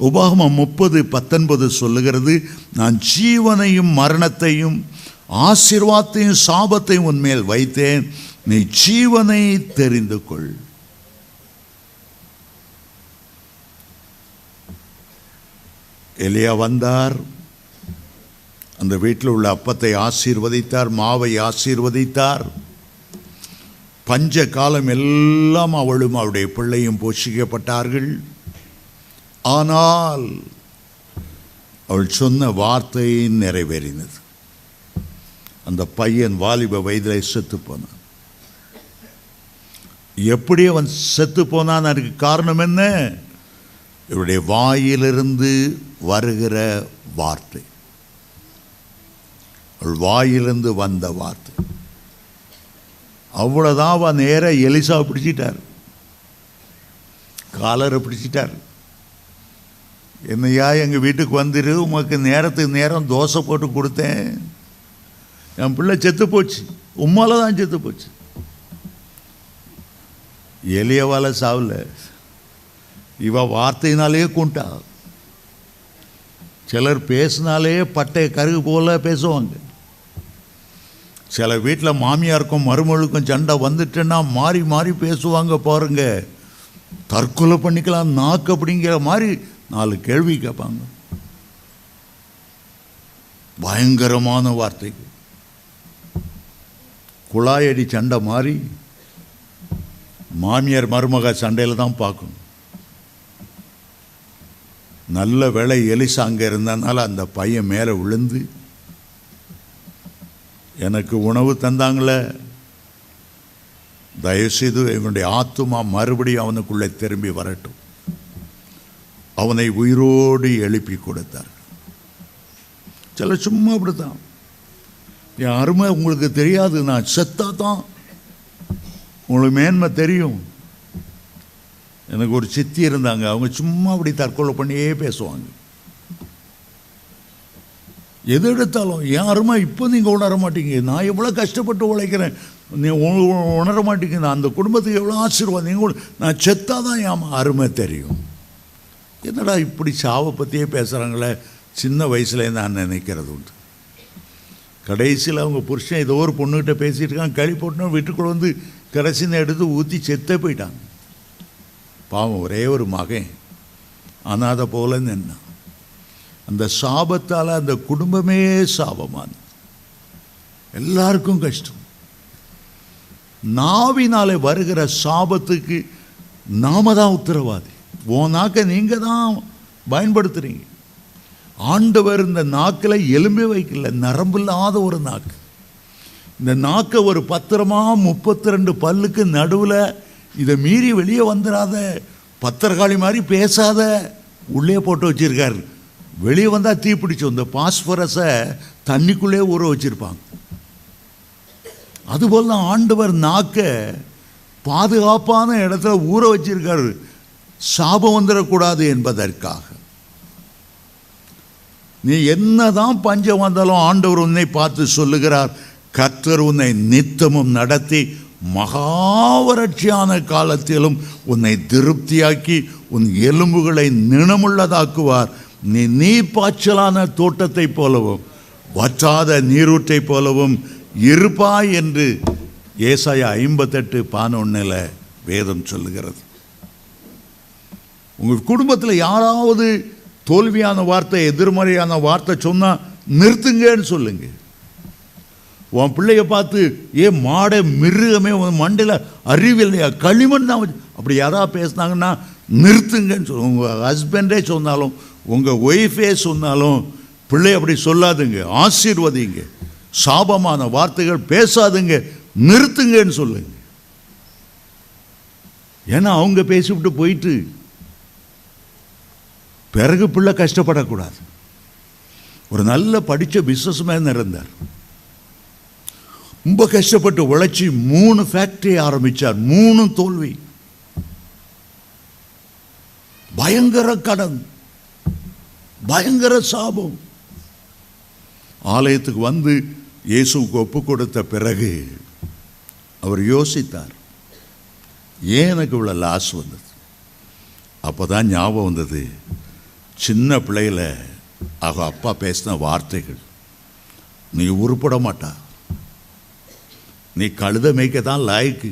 உபாகமம் 30:19 சொல்லுகிறது, நான் ஜீவனையும் மரணத்தையும் ஆசீர்வாதத்தையும் சாபத்தையும் உன்மேல் வைத்தேன், நீ ஜீவனை தெரிந்து கொள். எலியா வந்தார், அந்த வீட்டில் உள்ள அப்பத்தை ஆசீர்வதித்தார், மாவை ஆசீர்வதித்தார். பஞ்ச காலம் எல்லாம் அவளும் அவருடைய பிள்ளையும் போஷிக்கப்பட்டார்கள். ஆனால் அவள் சொன்ன வார்த்தை நிறைவேறினது. அந்த பையன் வாலிப வயதில் செத்து போனான். எப்படி அவன் செத்து போனான்? அதுக்கு காரணம் என்ன? இவருடைய வாயிலிருந்து வருகிற வார்த்தை, அவள் வாயிலிருந்து வந்த வார்த்தை. அவ்வளோதான். அவன் நேர எலிசா பிடிச்சிட்டார், காலரை பிடிச்சிட்டார். என்னையா எங்கள் வீட்டுக்கு வந்துரு, உமக்கு நேரத்துக்கு நேரம் தோசை போட்டு கொடுத்தேன், என் பிள்ளை செத்து போச்சு, உம்மால தான் செத்து போச்சு. எளியவால சாவல, இவ வார்த்தையினாலே கொண்டா. சிலர் பேசினாலே பட்டை கருகு போல பேசுவாங்க. சில வீட்டில் மாமியாருக்கும் மருமகளுக்கும் சண்டை வந்துட்டுன்னா மாறி மாறி பேசுவாங்க பாருங்க. தற்கொலை பண்ணிக்கலாம் நாக்கு அப்படிங்கிற மாதிரி 4 கேள்வி கேட்பாங்க. பயங்கரமான வார்த்தைகள். குழாயடி சண்டை மாறி மாமியார் மருமக சண்டையில் தான் பார்க்கணும். நல்ல வேளை எலிசா அங்கே இருந்தனால அந்த பையன் மேலே விழுந்து எனக்கு உணவு தந்தாங்களே, தயவுசெய்து என்னுடைய ஆத்துமா மறுபடியும் அவனுக்குள்ளே திரும்பி வரட்டும். அவனை உயிரோடு எழுப்பி கொடுத்தார். சில சும்மா அப்படித்தான், என் அருமை உங்களுக்கு தெரியாது, நான் செத்தா தான் உங்களுக்கு மேன்மை தெரியும். எனக்கு ஒரு சித்தி இருந்தாங்க, அவங்க சும்மா அப்படி தற்கொலை பண்ணியே பேசுவாங்க. எது எடுத்தாலும் என் அருமை இப்போ நீங்கள் உணர மாட்டீங்க, நான் எவ்வளோ கஷ்டப்பட்டு உழைக்கிறேன், நீ உணர மாட்டீங்க, நான் அந்த குடும்பத்துக்கு எவ்வளோ ஆசீர்வாதம், நீங்கள் நான் செத்தா தான் என் அருமை தெரியும். என்னடா இப்படி சாவை பற்றியே பேசுகிறாங்களே, சின்ன வயசுலேருந்து நான் நினைக்கிறது உண்டு. கடைசியில் அவங்க புருஷன் ஏதோ ஒரு பொண்ணுகிட்ட பேசிகிட்டு இருக்கான், களி போட்டுனா வீட்டுக்குள்ள வந்து கரைசினை எடுத்து ஊற்றி செத்தே போயிட்டாங்க. பாவம், ஒரே ஒரு மகன் அனாதை போல நின்னா. அந்த சாபத்தால் அந்த குடும்பமே சாபமானது, எல்லாருக்கும் கஷ்டம். நாவினாலே வருகிற சாபத்துக்கு நாம தான் உத்தரவாதி. உன் நாக்கை நீங்கள் தான் பயன்படுத்துறீங்க. ஆண்டவர் இந்த நாக்கில் எலும்பே வைக்கல, நரம்பு இல்லாத ஒரு நாக்கு. இந்த நாக்கை ஒரு பத்திரமா 32 பல்லுக்கு நடுவில் இதை மீறி வெளியே வந்துடாத, பத்திரகாளி மாதிரி பேசாத உள்ளே போட்டு வச்சிருக்காரு. வெளியே வந்தால் தீப்பிடிச்சோம். இந்த பாஸ்பரஸை தண்ணிக்குள்ளே ஊற வச்சிருப்பாங்க. அதுபோல் தான் ஆண்டவர் நாக்க பாதுகாப்பான இடத்துல ஊற வச்சிருக்காரு, சாபம் வந்துடக்கூடாது என்பதற்காக. நீ என்னதான் பஞ்சம் வந்தாலும் ஆண்டவர் உன்னை பார்த்து சொல்லுகிறார், கர்த்தர் உன்னை நித்தமும் நடத்தி மகாவறட்சியான காலத்திலும் உன்னை திருப்தியாக்கி உன் எலும்புகளை நிணமுள்ளதாக்குவார். நீ நீர் பாய்ச்சலான தோட்டத்தை போலவும் வற்றாத நீரூற்றை போலவும் இருப்பாய் என்று ஏசாயா 58:11 வேதம் சொல்லுகிறது. உங்கள் குடும்பத்தில் யாராவது தோல்வியான வார்த்தை, எதிர்மறையான வார்த்தை சொன்னால் நிறுத்துங்கன்னு சொல்லுங்க. உன் பிள்ளைய பார்த்து, ஏ மாட மிருகமே, உன் மண்டையில் அறிவில்லையா, களிமண் தான் அப்படி யாராவது பேசினாங்கன்னா நிறுத்துங்கன்னு சொல்லுங்க. உங்கள் ஹஸ்பண்டே சொன்னாலும் உங்கள் ஒய்ஃபே சொன்னாலும் பிள்ளை அப்படி சொல்லாதுங்க, ஆசீர்வதிங்க. சாபமான வார்த்தைகள் பேசாதுங்க, நிறுத்துங்கன்னு சொல்லுங்க. ஏன்னா அவங்க பேசிவிட்டு போயிட்டு பிறகு பிள்ளை கஷ்டப்படக்கூடாது. ஒரு நல்ல படித்த பிஸ்னஸ் மேன் இருந்தார். ரொம்ப கஷ்டப்பட்டு உழைச்சி 3 ஃபேக்டரி ஆரம்பித்தார். 3 தோல்வி, பயங்கர கடன், பயங்கர சாபம். ஆலயத்துக்கு வந்து இயேசுவுக்கு ஒப்பு கொடுத்த பிறகு அவர் யோசித்தார், ஏன் எனக்கு இவ்வளோ லாஸ் வந்தது? அப்போ தான் ஞாபகம் வந்தது, சின்ன பிள்ளையில அப்பா பேசின வார்த்தைகள். நீ உருப்பட மாட்டா, நீ கழுத மேய்க்க தான் லாய்க்கு.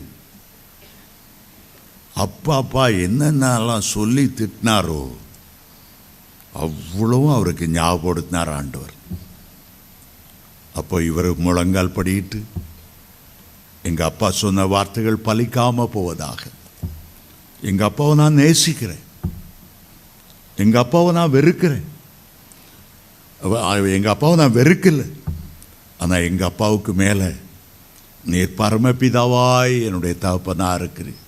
அப்பா என்னென்னலாம் சொல்லி திட்டினாரோ அவ்வளவும் அவருக்கு ஞாபகப்படுத்தினார் ஆண்டவர். அப்போ இவர் முழங்கால் படியிட்டு, எங்கள் அப்பா சொன்ன வார்த்தைகள் பலிக்காமல் போவதாக. எங்கள் அப்பாவை நான் நேசிக்கிறேன், எங்கள் அப்பாவை நான் வெறுக்கிறேன். எங்கள் அப்பாவை நான் வெறுக்கலை, ஆனால் எங்கள் அப்பாவுக்கு மேலே நீர் பரமபிதாவாய் என்னுடைய தகப்பனா இருக்கிறேன்.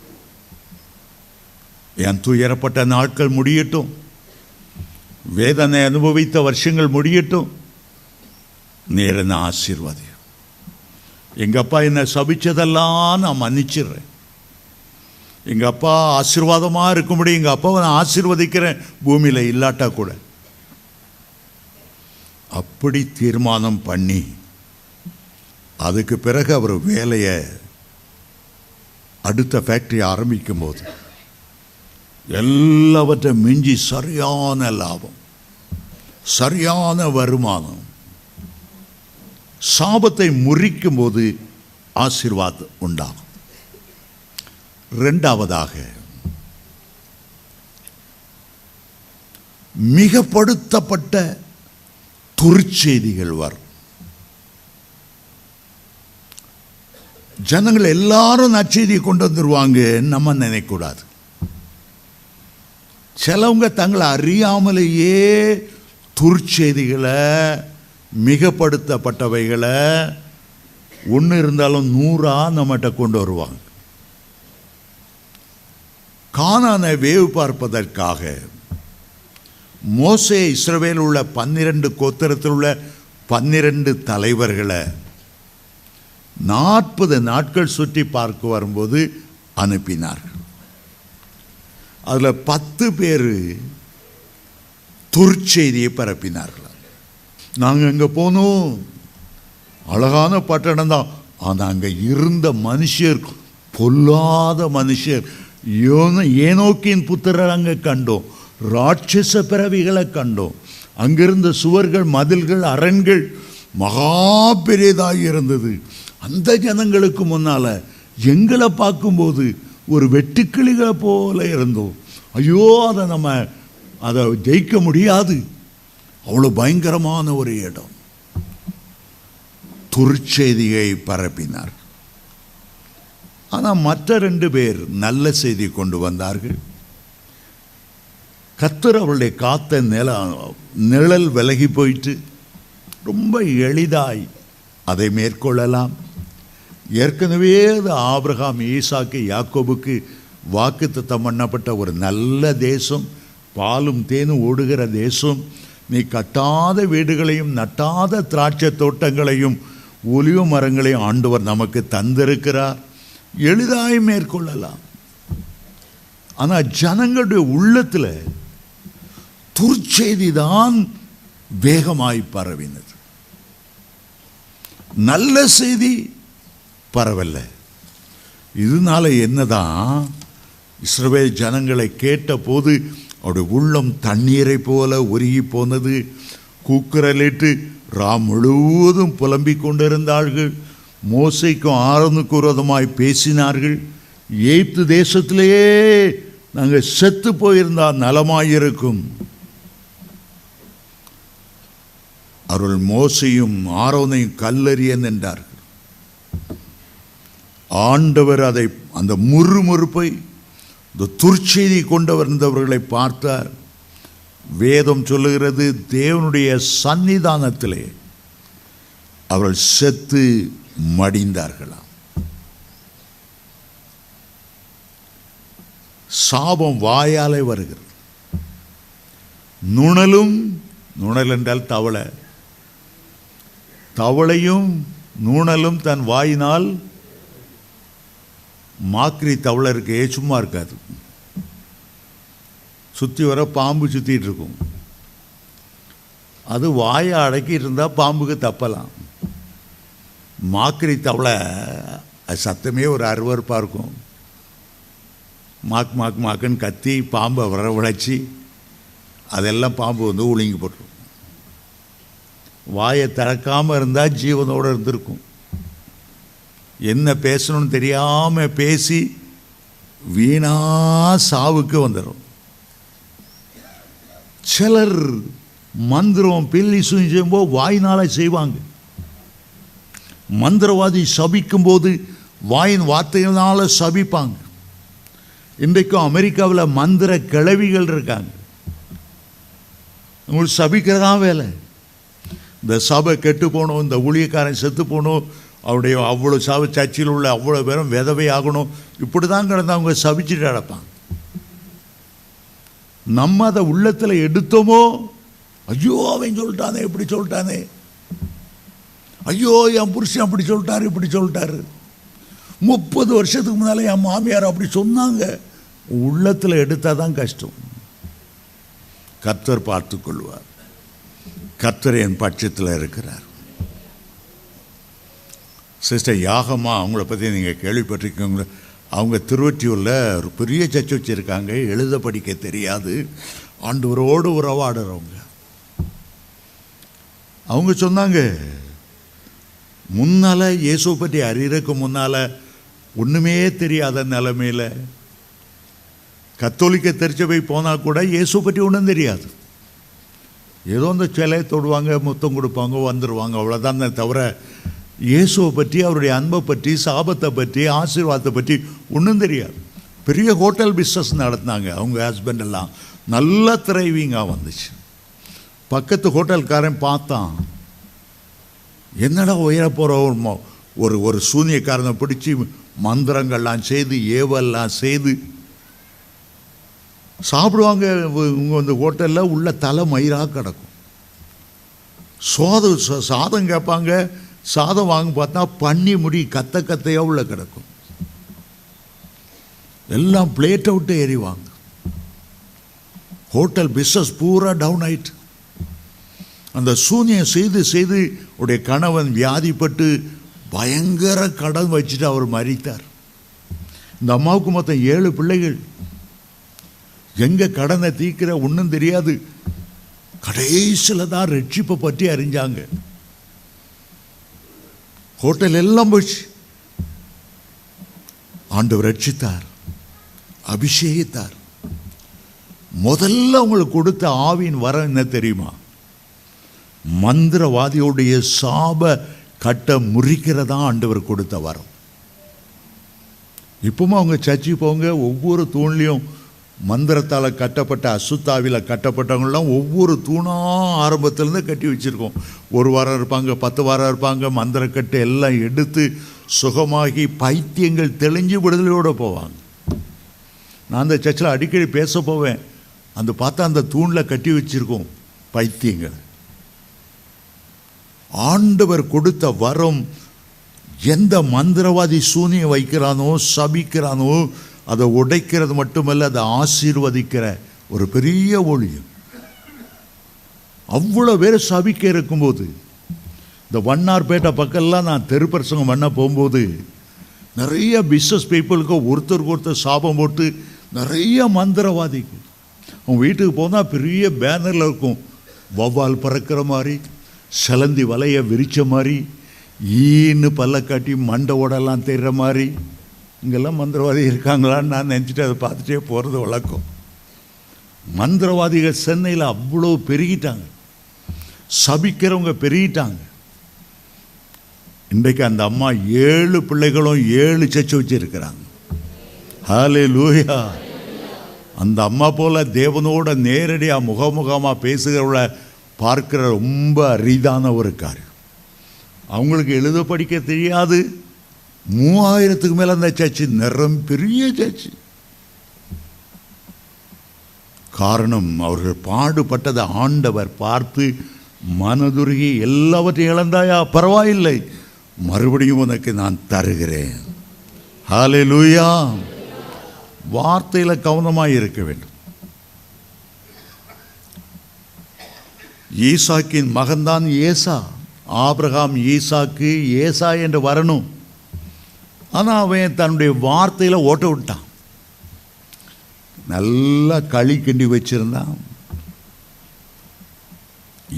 என் துயரப்பட்ட நாட்கள் முடியட்டும், வேதனை அனுபவித்த வருஷங்கள் முடியட்டும், நீர் என்ன ஆசீர்வாதி. எங்கள் அப்பா என்னை சபிச்சதெல்லாம் நான் மன்னிச்சிடுறேன். எங்கள் அப்பா ஆசீர்வாதமாக இருக்கும்படி எங்கள் அப்பாவை நான் ஆசீர்வதிக்கிறேன், பூமியில் இல்லாட்டா கூட. அப்படி தீர்மானம் பண்ணி அதுக்கு பிறகு அவர் வேலையை அடுத்த ஃபேக்டரி ஆரம்பிக்கும் போது எல்லாவற்றை மிஞ்சி சரியான லாபம், சரியான வருமானம். சாபத்தை முறிக்கும் போது ஆசீர்வாதம் உண்டாகும். இரண்டாவதாக, மிகப்படுத்தப்பட்ட துர்ச்செய்திகள் வரும். ஜனங்கள் எல்லாரும் நற்செய்தியை கொண்டு வந்துருவாங்க நம்ம நினைக்கக்கூடாது. சிலவங்க தங்களை அறியாமலேயே துர்ச்செய்திகளை, மிகப்படுத்தப்பட்டவைகளை ஒன்று இருந்தாலும் 100 நம்மகிட்ட கொண்டு வருவாங்க. கானானை வேவு பார்ப்பதற்காக மோசே இஸ்ரவேல் உள்ள 12 கோத்திரத்தில் உள்ள 12 தலைவர்களை 40 நாட்கள் சுற்றி பார்க்க வரும்போது அனுப்பினார்கள். அதில் 10 பேர் துர்ச்செய்தியை பரப்பினார்கள். நாங்கள் அங்கே போனோம், அழகான பட்டணம் தான், ஆனால் அங்கே இருந்த மனுஷர் பொல்லாத மனுஷர். ஏனோக்கின் புத்திரர் அங்கே கண்டோம், ராட்சச பிறவிகளை கண்டோம். அங்கிருந்த சுவர்கள், மதில்கள், அரண்கள் மகா பெரியதாக இருந்தது. அந்த ஜனங்களுக்கு முன்னால் எங்களை பார்க்கும்போது ஒரு வெட்டுக்கிளிகளை போல இருந்தோம். ஐயோ, அதை ஜெயிக்க முடியாது, அவ்வளோ பயங்கரமான ஒரு இடம். துர்ச்செய்தியை பரப்பினார். ஆனால் மற்ற 2 பேர் நல்ல செய்தி கொண்டு வந்தார்கள். கர்த்தர் அவருடைய காத்த நிழல் விலகி போயிட்டு ரொம்ப எளிதாய் அதை மேற்கொள்ளலாம். ஏற்கனவே அது ஆபிரகாம், ஈசாக்கு, யாக்கோபுக்கு வாக்குத்தத்தம் பண்ணப்பட்ட ஒரு நல்ல தேசம், பாலும் தேனும் ஓடுகிற தேசம். நீ கட்டாத வீடுகளையும் நட்டாத திராட்சை தோட்டங்களையும் ஒலிவ மரங்களையும் ஆண்டவர் நமக்கு தந்திருக்கிறார். எளிதாய் மேற்கொள்ளலாம். ஆனால் ஜனங்களுடைய உள்ளத்தில் துர்ச்செய்தி தான் வேகமாய் பரவினது. நல்ல செய்தி பரவல்ல. இதனால என்னதான், இஸ்ரவேல் ஜனங்களை கேட்ட போது அவருடைய உள்ளம் தண்ணீரை போல உருகி போனது. கூக்குரலிட்டு ராம் முழுவதும் புலம்பிக் கொண்டிருந்தார்கள். மோசைக்கும் ஆரோனுக்கும் விரோதமாய் பேசினார்கள். எகிப்து தேசத்திலேயே நாங்கள் செத்து போயிருந்தால் நலமாயிருக்கும். அவர்கள் மோசையும் ஆரோனையும் கல்லெறியன் என்றார்கள். ஆண்டவர் அந்த முறுமுறுப்பை, இந்த துர்ச்செய்தி கொண்டு வந்தவர்களை பார்த்தார். வேதம் சொல்லுகிறது, தேவனுடைய சன்னிதானத்திலே அவர்கள் செத்து மடிந்தார்களாம். சாபம் வாயாலே வருகிறது. நுணல் என்றால் தவளை, தவளையும் நுணலும் தன் வாயினால், மாக்ரி தவளை இருக்கே சும்மா இருக்காது, சுற்றி வர பாம்பு சுற்றிட்டு இருக்கும். அது வாயை அடக்கிட்டு இருந்தால் பாம்புக்கு தப்பலாம். மாக்ரி தவளை அது சத்தமே ஒரு அருவருப்பாக இருக்கும். மாக்குன்னு கத்தி பாம்பை வரவழைச்சி அதெல்லாம் பாம்பு வந்து ஒழுங்கி போட்டுரும். வாயை திறக்காமல் இருந்தால் ஜீவனோடு இருந்திருக்கும். என்ன பேசணும்னு தெரியாமல் பேசி வீணா சாவுக்கு வந்துடும். சிலர் மந்திரம் பில்லி செய்யும்போது வாயினால செய்வாங்க. மந்திரவாதி சபிக்கும் போது வாயின் வார்த்தையினால சபிப்பாங்க. இன்றைக்கும் அமெரிக்காவில் மந்திர கிழவிகள் இருக்காங்க. உங்களுக்கு சபிக்கிறதான் வேலை. இந்த சபை கெட்டு போகணும், இந்த ஊழியக்காரன் செத்து போகணும், அவருடைய அவ்வளோ சபை சர்ச்சில் உள்ள அவ்வளோ பேரும் விதவை ஆகணும், இப்படி தான் கிடந்து அவங்க சபிச்சுட்டு அடைப்பாங்க. நம்ம அதை உள்ளத்தில் எடுத்தோமோ, ஐயோ அவன் சொல்லிட்டானே இப்படி சொல்லிட்டானே, ஐயோ என் புருஷன் அப்படி சொல்லிட்டாரு இப்படி சொல்லிட்டாரு, 30 வருஷத்துக்கு முன்னால் என் மாமியார் அப்படி சொன்னாங்க, உள்ளத்தில் எடுத்தால் தான் கஷ்டம். கர்த்தர் பார்த்து கொள்வார். கர்த்தர் என் பட்சத்தில் இருக்கிறார். சிஸ்டர் யாகம்மா, அவங்கள பற்றி நீங்கள் கேள்விப்பட்டிருக்கீங்க. அவங்க திருவொற்றியூரில் ஒரு பெரிய சர்ச் வச்சுருக்காங்க. எழுத படிக்க தெரியாது, ஆண்டவரோடு உறவாடுறவங்க. அவங்க சொன்னாங்க, முன்னால் இயேசுவை பற்றி அறியறதுக்கு முன்னால் ஒன்றுமே தெரியாத நிலைமையில் கத்தோலிக்க திருச்சபை போனால் கூட இயேசுவை பற்றி ஒன்றும் தெரியாது. ஏதோ அந்த சிலையை தொடுவாங்க, முத்தம் கொடுப்பாங்க, வந்துடுவாங்க, அவ்வளோதான். தவிர இயேசுவை பற்றி, அவருடைய அன்பை பற்றி, சாபத்தை பற்றி, ஆசீர்வாதத்தை பற்றி ஒன்றும் தெரியாது. பெரிய ஹோட்டல் பிஸ்னஸ் நடத்தினாங்க. அவங்க ஹஸ்பண்ட் எல்லாம் நல்லா த்ரைவிங்காக வந்துச்சு. பக்கத்து ஹோட்டல்காரன் பார்த்தான், என்னடா உயர போகிற ஒரு சூனியக்காரனை பிடிச்சி மந்திரங்கள்லாம் செய்து ஏவெல்லாம் செய்து சாப்பிடுவாங்க. இவங்க வந்து ஹோட்டலில் உள்ள தலை மயிராக கிடக்கும். சாதம் கேட்பாங்க, சாதம் வாங்க பார்த்தா பண்ணி முடி கத்தையாக உள்ள கிடக்கும். எல்லாம் பிளேட்டை விட்டு எறிவாங்க. ஹோட்டல் பிஸ்னஸ் பூரா டவுன் ஆயிட்டு. அந்த சூனியம் செய்து செய்து உடைய கணவன் வியாதிப்பட்டு பயங்கர கடன் வச்சுட்டு அவர் மரித்தார். இந்த அம்மாவுக்கு மொத்தம் 7 பிள்ளைகள். எங்கே கடனை தீர்க்கிற ஒன்றும் தெரியாது. கடைசியில் தான் ரட்சிப்பை பற்றி அறிஞ்சாங்க. ஹோட்டல் எல்லாம் போச்சு. ஆண்டவர் ரட்சித்தார், அபிஷேகித்தார். முதல்ல அவங்களுக்கு கொடுத்த ஆவியின் வரம் என்ன தெரியுமா? மந்திரவாதியோடைய சாப கட்ட முறிக்கிறதா ஆண்டவர் கொடுத்த வரம். இப்பவும் அவங்க சர்ச்சை போங்க, ஒவ்வொரு தூண்லையும் மந்திரத்தால் கட்டப்பட்ட, அசுத்தாவியில் கட்டப்பட்டவங்களாம் ஒவ்வொரு தூணாக ஆரம்பத்திலேருந்து கட்டி வச்சுருக்கோம். 1 வாரம் இருப்பாங்க, 10 வாரம் இருப்பாங்க. மந்திரக்கட்டை எல்லாம் எடுத்து சுகமாகி பைத்தியங்கள் தெளிஞ்சு விடுதலையோடு போவாங்க. நான் அந்த சர்ச்சில் அடிக்கடி பேச போவேன். அந்த பார்த்தா அந்த தூணில் கட்டி வச்சுருக்கோம் பைத்தியங்கள். ஆண்டவர் கொடுத்த வரம். எந்த மந்திரவாதி சூனியம் வைக்கிறானோ, சபிக்கிறானோ, அதை உடைக்கிறது மட்டுமல்ல, அதை ஆசீர்வதிக்கிற ஒரு பெரிய ஒளியம். அவ்வளோ பேர் சபிக்க இருக்கும்போது, இந்த வண்ணார்பேட்டை பக்கம்லாம் நான் தெருப்பரசங்கம் பண்ண போகும்போது நிறைய பிஸ்னஸ் பீப்புளுக்கு ஒருத்தருக்கு ஒருத்தர் சாபம் போட்டு நிறைய மந்திரவாதிக்கு. அவங்க வீட்டுக்கு போனால் பெரிய பேனரில் இருக்கும், வௌவால் பறக்கிற மாதிரி, செலந்தி வலையை விரித்த மாதிரி, ஈன்னு பல்ல காட்டி மண்டை ஓடெல்லாம் தெரிகிற மாதிரி. இங்கெல்லாம் மந்திரவாதி இருக்காங்களான்னு நான் நினச்சிட்டு அதை பார்த்துட்டே போகிறது வழக்கம். மந்திரவாதிகள் சென்னையில் அவ்வளோ பெருகிட்டாங்க, சபிக்கிறவங்க பெருகிட்டாங்க. இன்றைக்கு அந்த அம்மா 7 பிள்ளைகளும் 7 சர்ச் வச்சுருக்கிறாங்க. ஹல்லேலூயா. அந்த அம்மா போல் தேவனோட நேரடியாக முகமுகமாக பேசுகிறவளை பார்க்கிற ரொம்ப அரிதான ஒரு காரியம். அவங்களுக்கு எழுத படிக்க தெரியாது. 3000க்கு மேலே அந்த சர்ச்சு பெரிய சர்ச்சு. காரணம், அவர்கள் பாடுபட்டதை ஆண்டவர் பார்த்து மனதுருகி, எல்லாவற்றையும் இழந்தாயா, பரவாயில்லை, மறுபடியும் உனக்கு நான் தருகிறேன். ஹல்லேலூயா. வார்த்தையில் கவனமாக இருக்க வேண்டும். ஈசாக்கின் மகன்தான் ஏசா. ஆபிரகாம் ஈசாக்கு ஏசா என்று வரணும். ஆனால் அவன் தன்னுடைய வார்த்தையில் ஓட்ட விட்டான். நல்லா களி கிண்டி வச்சிருந்தான்.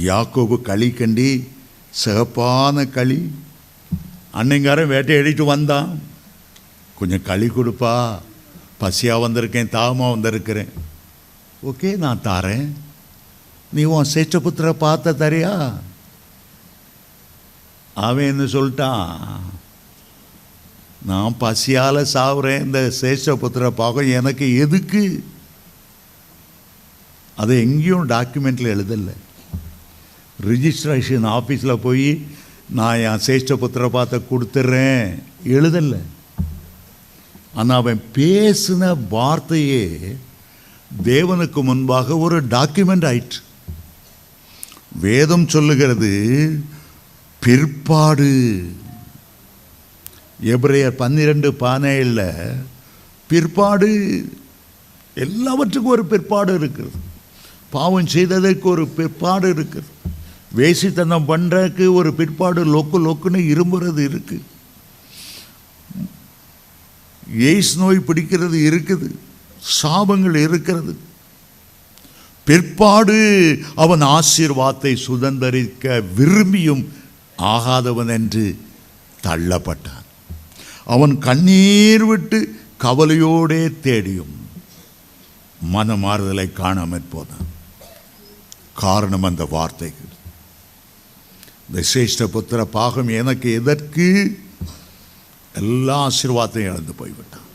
யாக்கோபு களி கிண்டி, சிகப்பான களி. அன்னைங்காரன் வேட்டையாடிட்டு வந்தான். கொஞ்சம் களி கொடுப்பா, பசியாக வந்திருக்கேன், தாகமாக வந்திருக்கிறேன். ஓகே, நான் தாரேன். நீ உன் சேஷ்டபுத்திர பார்த்த தரியா? அவன் என்ன சொல்லிட்டான், நான் பசியால் சாவுறேன், இந்த சேஷ்டபுத்திர பாகம் எனக்கு எதுக்கு? அதை எங்கேயும் டாக்குமெண்ட்டில் எழுதலை. ரிஜிஸ்ட்ரேஷன் ஆஃபீஸில் போய் நான் என் சேஷ்டபுத்திர பார்த்த கொடுத்துட்றேன் எழுதலை. ஆனால் அவன் பேசின வார்த்தையே தேவனுக்கு முன்பாக ஒரு டாக்குமெண்ட் ஆயிற்று. வேதம் சொல்லுகிறது பிற்பாடு. எபிரேயர் 12:17 பிற்பாடு, எல்லாவற்றுக்கும் ஒரு பிற்பாடு இருக்கிறது. பாவம் செய்ததற்கு ஒரு பிற்பாடு இருக்குது. வேசித்தனம் பண்ணுறதுக்கு ஒரு பிற்பாடு, லொக்கு லொக்குன்னு இரும்புறது இருக்குது. எய்ட்ஸ் நோய் பிடிக்கிறது இருக்குது, சாபங்கள் இருக்கிறது. பிற்பாடு அவன் ஆசீர்வாதத்தை சுதந்தரிக்க விரும்பியும் ஆகாதவன் என்று தள்ளப்பட்டான். அவன் கண்ணீர் விட்டு கவலையோடே தேடியும் மனமாறுதலை காணாமற் போனான். காரணம் அந்த வார்த்தைகள். இந்த சிரேஷ்ட புத்திர பாகம் எனக்கு எதற்கு? எல்லா ஆசீர்வாதத்தையும் இழந்து போய்விட்டான்.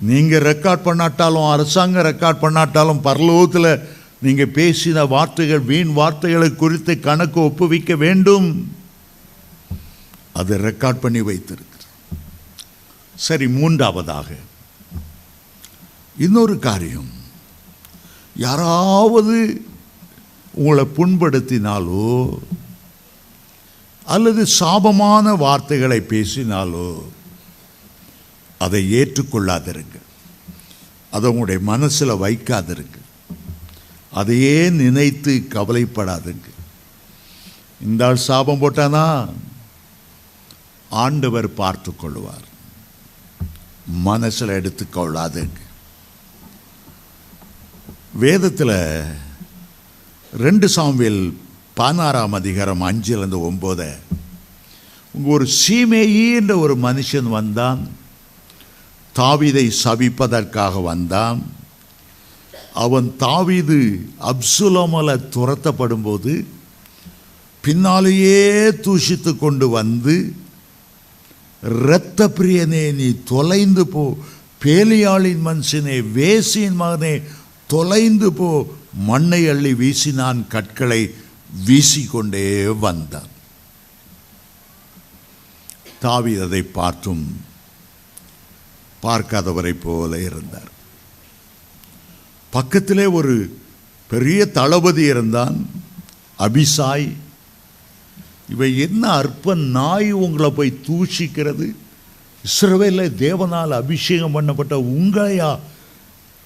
நீங்கள் ரெக்கார்ட் பண்ணாட்டாலும், அரசாங்கம் ரெக்கார்ட் பண்ணாட்டாலும், பரலோகத்தில் நீங்கள் பேசின வார்த்தைகள், வீண் வார்த்தைகளை குறித்து கணக்கு ஒப்புவிக்க வேண்டும். அதை ரெக்கார்ட் பண்ணி வைத்திருக்கு. சரி, மூன்றாவதாக இன்னொரு காரியம், யாராவது உங்களை புண்படுத்தினாலோ அல்லது சாபமான வார்த்தைகளை பேசினாலோ அதை ஏற்றுக்கொள்ளாதிருங்க. அதை உங்களுடைய மனசில் வைக்காதிருங்க. அதையே நினைத்து கவலைப்படாதுங்க. இந்த ஆள் சாபம் போட்டானா ஆண்டவர் பார்த்து கொள்வார். மனசில் எடுத்துக்கொள்ளாதுங்க. வேதத்தில் 2 சாமுவேல் 16 அதிகாரம் 5-9 ஒரு சீமேயி என்ற ஒரு மனுஷன் வந்தான். தாவீதை சபிப்பதற்காக வந்தான். அவன் தாவீது அப்சுலோமால் துரத்தப்படும் போது பின்னாலேயே தூஷித்து கொண்டு வந்து, இரத்த பிரியனே நீ தொலைந்து போ, பேலியாளின் மனுஷனே, வேசியின் மகனே தொலைந்து போ, மண்ணை அள்ளி வீசினான், கற்களை வீசிக்கொண்டே வந்தான். தாவீது அதை பார்த்தும் பார்க்காதவரை போல இருந்தார். பக்கத்திலே ஒரு பெரிய தளபதி இருந்தான், அபிசாய். இவை என்ன அற்ப நாய் உங்களை போய் தூஷிக்கிறது? இஸ்ரவேலில் தேவனால் அபிஷேகம் பண்ணப்பட்ட உங்களையா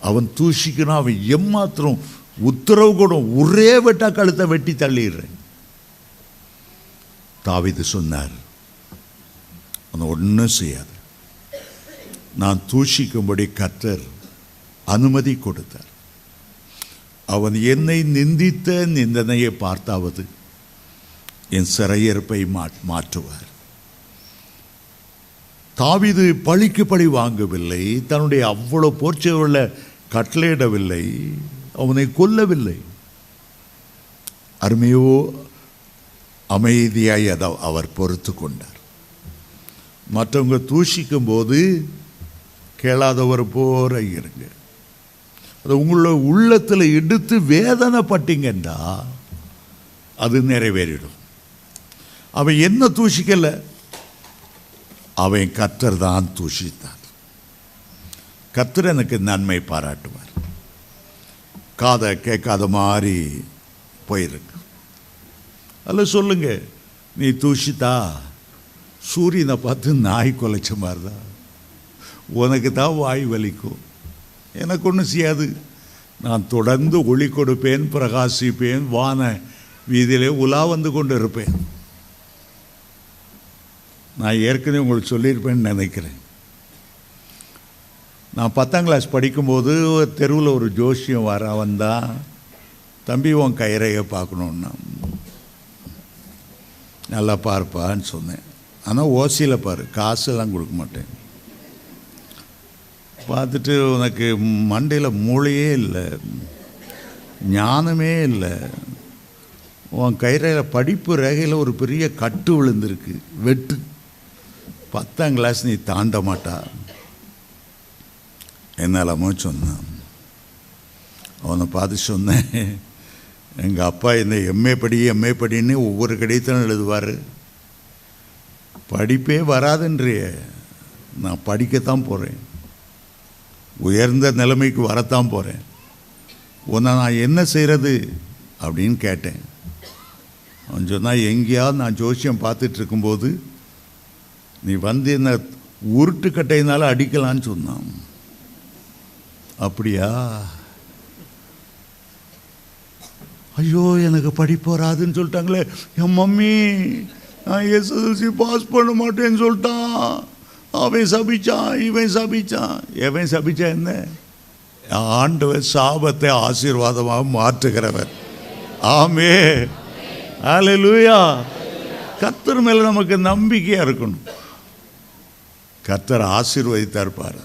அவன் தூஷிக்கிறான்? அவன் எம்மாத்திரம் உத்தரவு கூட ஒரே வெட்டா கழுத்தை வெட்டி தள்ளிடுறேன். தாவீது சொன்னார், அவன் ஒன்றும் செய்யாது. நான் தூஷிக்கும்படி கர்த்தர் அனுமதி கொடுத்தார். அவன் என்னை நிந்தித்த நிந்தனையை பார்த்தாவது என் சிறையிருப்பை மாற்றுவார். தாவீது பழிக்கு பழி வாங்கவில்லை. தன்னுடைய அவ்வளவு போர்ச்சவர்களை கட்டளையிடவில்லை. அவனை கொல்லவில்லை. அருமையோ அமைதியாய் அதை அவர் பொறுத்து கொண்டார். மற்றவங்க தூஷிக்கும் போது கேளாதவர் போற இருங்க. அது உங்களோட உள்ளத்தில் எடுத்து வேதனைப்பட்டீங்கன்னா அது நிறைவேறிடும். அவன் என்ன தூஷிக்கல, அவன் கர்த்தர் தான் தூஷித்தார். கர்த்தர் எனக்கு நன்மை பாராட்டுவார். காதை கேட்காத மாதிரி போயிருக்கு. அதில் சொல்லுங்க, நீ தூஷித்தா சூரியனை பார்த்து நாய் குலைச்ச மாதிரி தான். உனக்கு தான் வாய் வலிக்கும், எனக்கு ஒன்றும் செய்யாது. நான் தொடர்ந்து ஒளி கொடுப்பேன், பிரகாசிப்பேன், வான வீதியிலே உலா வந்து கொண்டு இருப்பேன். நான் ஏற்கனவே உங்களுக்கு சொல்லியிருப்பேன்னு நினைக்கிறேன். நான் 10ஆம் கிளாஸ் படிக்கும்போது தெருவில் ஒரு ஜோசியம் வந்தான். தம்பி, உன் கைரேகை பார்க்கணுன்னா. நல்லா பார்ப்பான்னு சொன்னேன். ஆனால் ஓசியில் பாரு, காசெல்லாம் கொடுக்க மாட்டேன். பார்த்துட்டு, உனக்கு மண்டையில் மூளையே இல்லை, ஞானமே இல்லை, உன் கைரேகையில் படிப்பு ரேகையில் ஒரு பெரிய கட்டு விழுந்திருக்கு, வெட்டு. 10ஆம் கிளாஸ் நீ தாண்ட மாட்டா என்னலாமோ சொன்னான். அவனை பார்த்து சொன்னேன், எங்கள் அப்பா என்னை எம்ஏ படின்னு ஒவ்வொரு கடிதத்திலும் எழுதுவார். படிப்பே வராதுன்றிய, நான் படிக்கத்தான் போகிறேன், உயர்ந்த நிலைமைக்கு வரத்தான் போகிறேன், உன்னை நான் என்ன செய்கிறது அப்படின்னு கேட்டேன். அவன் சொன்னால், எங்கேயாவது நான் ஜோசியம் பார்த்துட்டு இருக்கும்போது நீ வந்து என்ன உருட்டுக்கட்டையினால அடிக்கலான்னு சொன்னான். அப்படியா? ஐயோ, எனக்கு படிப்பு வராதுன்னு சொல்லிட்டாங்களே. என் மம்மி நான் எஸ்எஸ்எல்சி பாஸ் பண்ண மாட்டேன்னு சொல்லிட்டான், அவன் சபிச்சான், இவன் சபிச்சான். எவன் சபிச்சா என்ன? ஆண்டவர் சாபத்தை ஆசீர்வாதமாக மாற்றுகிறவர். ஆமென், ஹல்லேலூயா. கர்த்தர் மேல நமக்கு நம்பிக்கையா இருக்கணும். கர்த்தர் ஆசீர்வதித்தார் பாரு.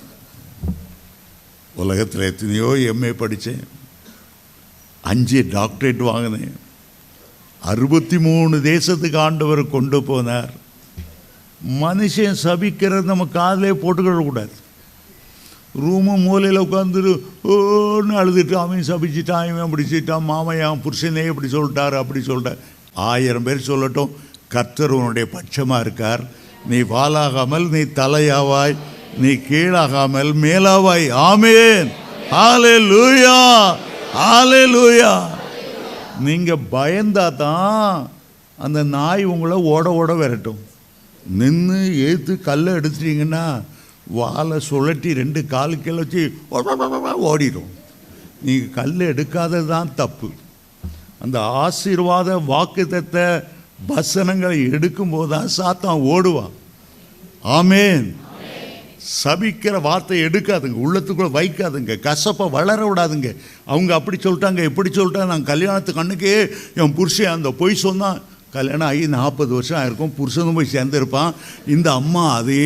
உலகத்தில் எத்தனையோ எம்ஏ படித்தேன், 5 டாக்டரேட் வாங்கினேன், 63 தேசத்துக்கு ஆண்டவர் கொண்டு போனார். மனுஷன் சபிக்கிறது நம்ம காதிலே போட்டுக்கிடக்கூடாது. ரூமு மூலையில் உட்காந்துட்டு ஓன்னு அழுதுட்டு அவன் சபிச்சிட்டான், இவன் பிடிச்சிட்டான், மாமையான் புருஷனே இப்படி சொல்லிட்டார் அப்படி சொல்லிட்டார். 1000 பேர் சொல்லட்டும், கர்த்தர் உன்னுடைய பட்சமாக இருக்கார். நீ வாலாகாமல் நீ தலையாவாய், நீ கீழாகாமல் மேலாவாய். ஆமென், ஹல்லேலூயா, ஹல்லேலூயா. நீங்கள் பயந்தா தான் அந்த நாய் உங்களை ஓட ஓட விரட்டும். நின்று ஏற்று கல்லை எடுத்துட்டீங்கன்னா வாழை சுழட்டி 2 காலுக்கில் வச்சு ஓடிடும். நீங்கள் கல் எடுக்காதது தான் தப்பு. அந்த ஆசீர்வாத வாக்குத்தத்த வசனங்களை எடுக்கும்போது தான் சாத்தான் ஓடுவான். ஆமென். சபிக்கிற வார்த்தை எடுக்காதுங்க, உள்ளத்துக்குள்ள வைக்காதுங்க, கசப்பை வளர விடாதுங்க. அவங்க அப்படி சொல்லிட்டாங்க இப்படி சொல்லிட்டாங்க. நான் கல்யாணத்துக்கு அன்னைக்கே என் புருஷன் அந்த பொய் சொன்னான். கல்யாணம் ஆகி 40 வருஷம் ஆயிருக்கும், புருஷனும் போய் சேர்ந்துருப்பான். இந்த அம்மா அதே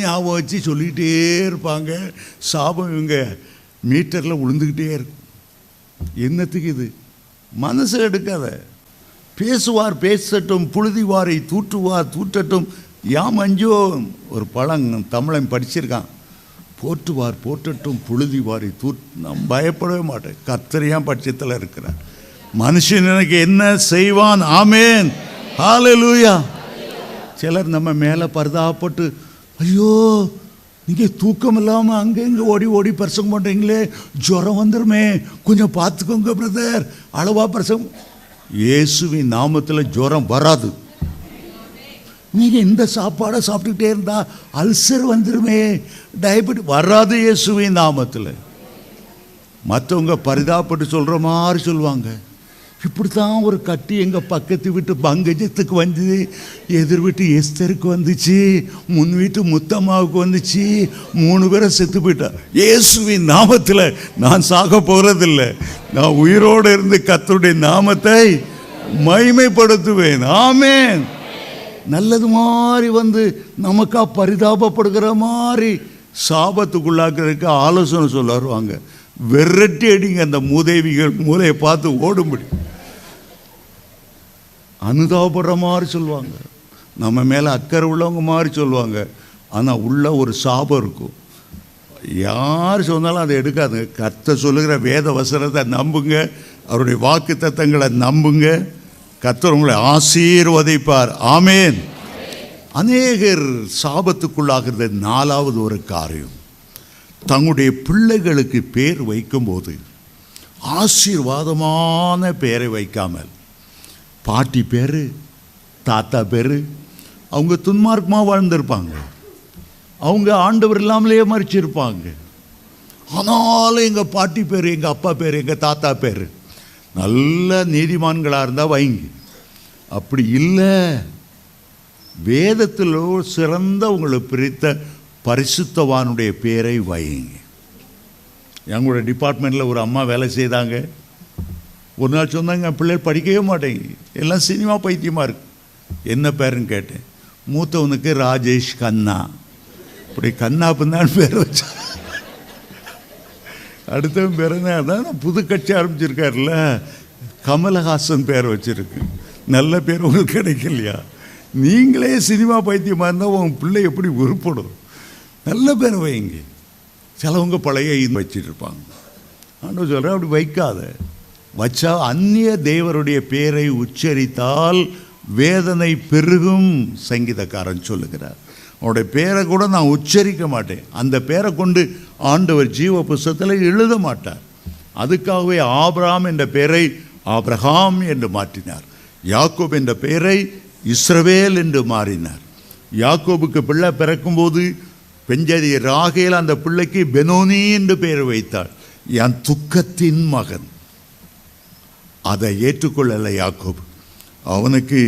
ஞாபகம் வச்சு சொல்லிக்கிட்டே இருப்பாங்க. சாபம் இவங்க மீட்டரில் விழுந்துக்கிட்டே இருக்கும். என்னத்துக்கு இது? மனசு எடுக்காத. பேசுவார் பேசட்டும், புழுதிவாரை தூற்றுவார் தூற்றட்டும், யாம் அஞ்சோ. ஒரு பழம் தமிழன் படிச்சிருக்கான், போற்றுவார் போற்றட்டும் புழுதிவாரை நான் பயப்படவே மாட்டேன். கர்த்தரியான் பட்சத்தில் இருக்கிறார். மனுஷன் எனக்கு என்ன செய்வான்? ஆமென், ஹல்லேலூயா. சிலர் நம்ம மேலே பரிதாபப்பட்டு, ஐயோ நீங்கள் தூக்கம் இல்லாமல் அங்கே இங்கே ஓடி ஓடி பிரசங்கம் பண்ணுறீங்களே, ஜுரம் வந்துருமே, கொஞ்சம் பார்த்துக்கோங்க பிரதர், அளவா பிரசங்கம். இயேசுவின் நாமத்தில் ஜுரம் வராது. நீங்கள் இந்த சாப்பாடை சாப்பிட்டுக்கிட்டே இருந்தா அல்சர் வந்துருமே, டயபெட்டிஸ் வராது இயேசுவின் நாமத்தில். மற்றவங்க பரிதாபப்பட்டு சொல்கிற மாதிரி சொல்லுவாங்க. இப்படி தான் ஒரு கட்டி எங்கள் பக்கத்து வீட்டு பங்கஜத்துக்கு வந்தது, எதிர் வீட்டு எஸ்தருக்கு வந்துச்சு, முன் வீட்டு முத்தம்மாவுக்கு வந்துச்சு, 3 பேரை செத்து போயிட்டா. இயேசுவின் நாமத்தில் நான் சாக போகிறதில்லை. நான் உயிரோடு இருந்து கர்த்தருடைய நாமத்தை மகிமைப்படுத்துவேன். ஆமென். நல்லது மாதிரி வந்து நமக்கா பரிதாபப்படுகிற மாதிரி சாபத்துக்குள்ளாக்குறதுக்கு ஆலோசனை சொல்ல வருவாங்க. விரட்டி அடிங்க அந்த மூதேவிகள், மூளையை பார்த்து ஓடும்படி. அனுதாபப்படுற மாதிரி சொல்லுவாங்க, நம்ம மேலே அக்கறை உள்ளவங்க மாதிரி சொல்லுவாங்க. ஆனால் உள்ள ஒரு சாபம் இருக்கும். யார் சொன்னாலும் அதை எடுக்காதுங்க. கர்த்தர் சொல்லுகிற வேத வசனத்தை நம்புங்க, அவருடைய வாக்கு தத்தங்களை நம்புங்க. கர்த்தர் உங்களை ஆசீர்வதிப்பார். ஆமென். அநேகர் சாபத்துக்குள்ளாகிறது. 4வது ஒரு காரியம், தங்களுடைய பிள்ளைகளுக்கு பேர் வைக்கும்போது ஆசீர்வாதமான பேரை வைக்காமல் பாட்டி பேர் தாத்தா பேர், அவங்க துன்மார்க்கமாக வாழ்ந்திருப்பாங்க, அவங்க ஆண்டவர் இல்லாமலே மறிச்சிருப்பாங்க. ஆனாலும் எங்கள் பாட்டி பேர், எங்கள் அப்பா பேர், எங்கள் தாத்தா பேர் நல்ல நீதிமான்களாக இருந்தால் வைங்க. அப்படி இல்லை, வேதத்தில் சிறந்த உங்களை பிரித்த பரிசுத்தவானுடைய பேரை வைங்க. எங்களோட டிபார்ட்மெண்ட்டில் ஒரு அம்மா வேலை செய்தாங்க. ஒரு நாள் சொன்னாங்க, என் பிள்ளைகள் படிக்கவே மாட்டேங்க, எல்லாம் சினிமா பைத்தியமாக இருக்கு. என்ன பேருன்னு கேட்டேன். மூத்தவனுக்கு ராஜேஷ் கண்ணா. இப்படி கண்ணா பின்னான்னு பேர் வச்சா. அடுத்தவன் பேர் என்ன, அதான் புது கட்சி ஆரம்பிச்சிருக்காருல்ல, கமலஹாசன் பேர் வச்சிருக்கு. நல்ல பேர் உங்களுக்கு கிடைக்கலையா? நீங்களே சினிமா பைத்தியமாக இருந்தால் உன் பிள்ளை எப்படி உருப்படும்? நல்ல பேர் வைங்க. சிலவங்க பழைய இது வச்சுட்டு இருப்பாங்க. ஆண்டவர் சொல்கிறேன், அப்படி வைக்காத. வச்சா அந்நிய தேவருடைய பேரை உச்சரித்தால் வேதனை பெருகும். சங்கீதக்காரன் சொல்லுகிறார். அவருடைய பேரை கூட நான் உச்சரிக்க மாட்டேன். அந்த பேரை கொண்டு ஆண்டவர் ஜீவ புஸ்தகத்தில் எழுத மாட்டார். அதுக்காகவே ஆபிரகாம் என்ற பெயரை ஆபிரகாம் என்று மாற்றினார். யாக்கோப் என்ற பெயரை இஸ்ரவேல் என்று மாறினார். யாக்கோபுக்கு பிள்ளை பிறக்கும்போது பெஞ்சதி ராகேல் அந்த பிள்ளைக்கு பெனோனி என்று பெயர் வைத்தாள். என் துக்கத்தின் மகன். அதை ஏற்றுக்கொள்ளலை யாக்கோபு. அவனுக்கு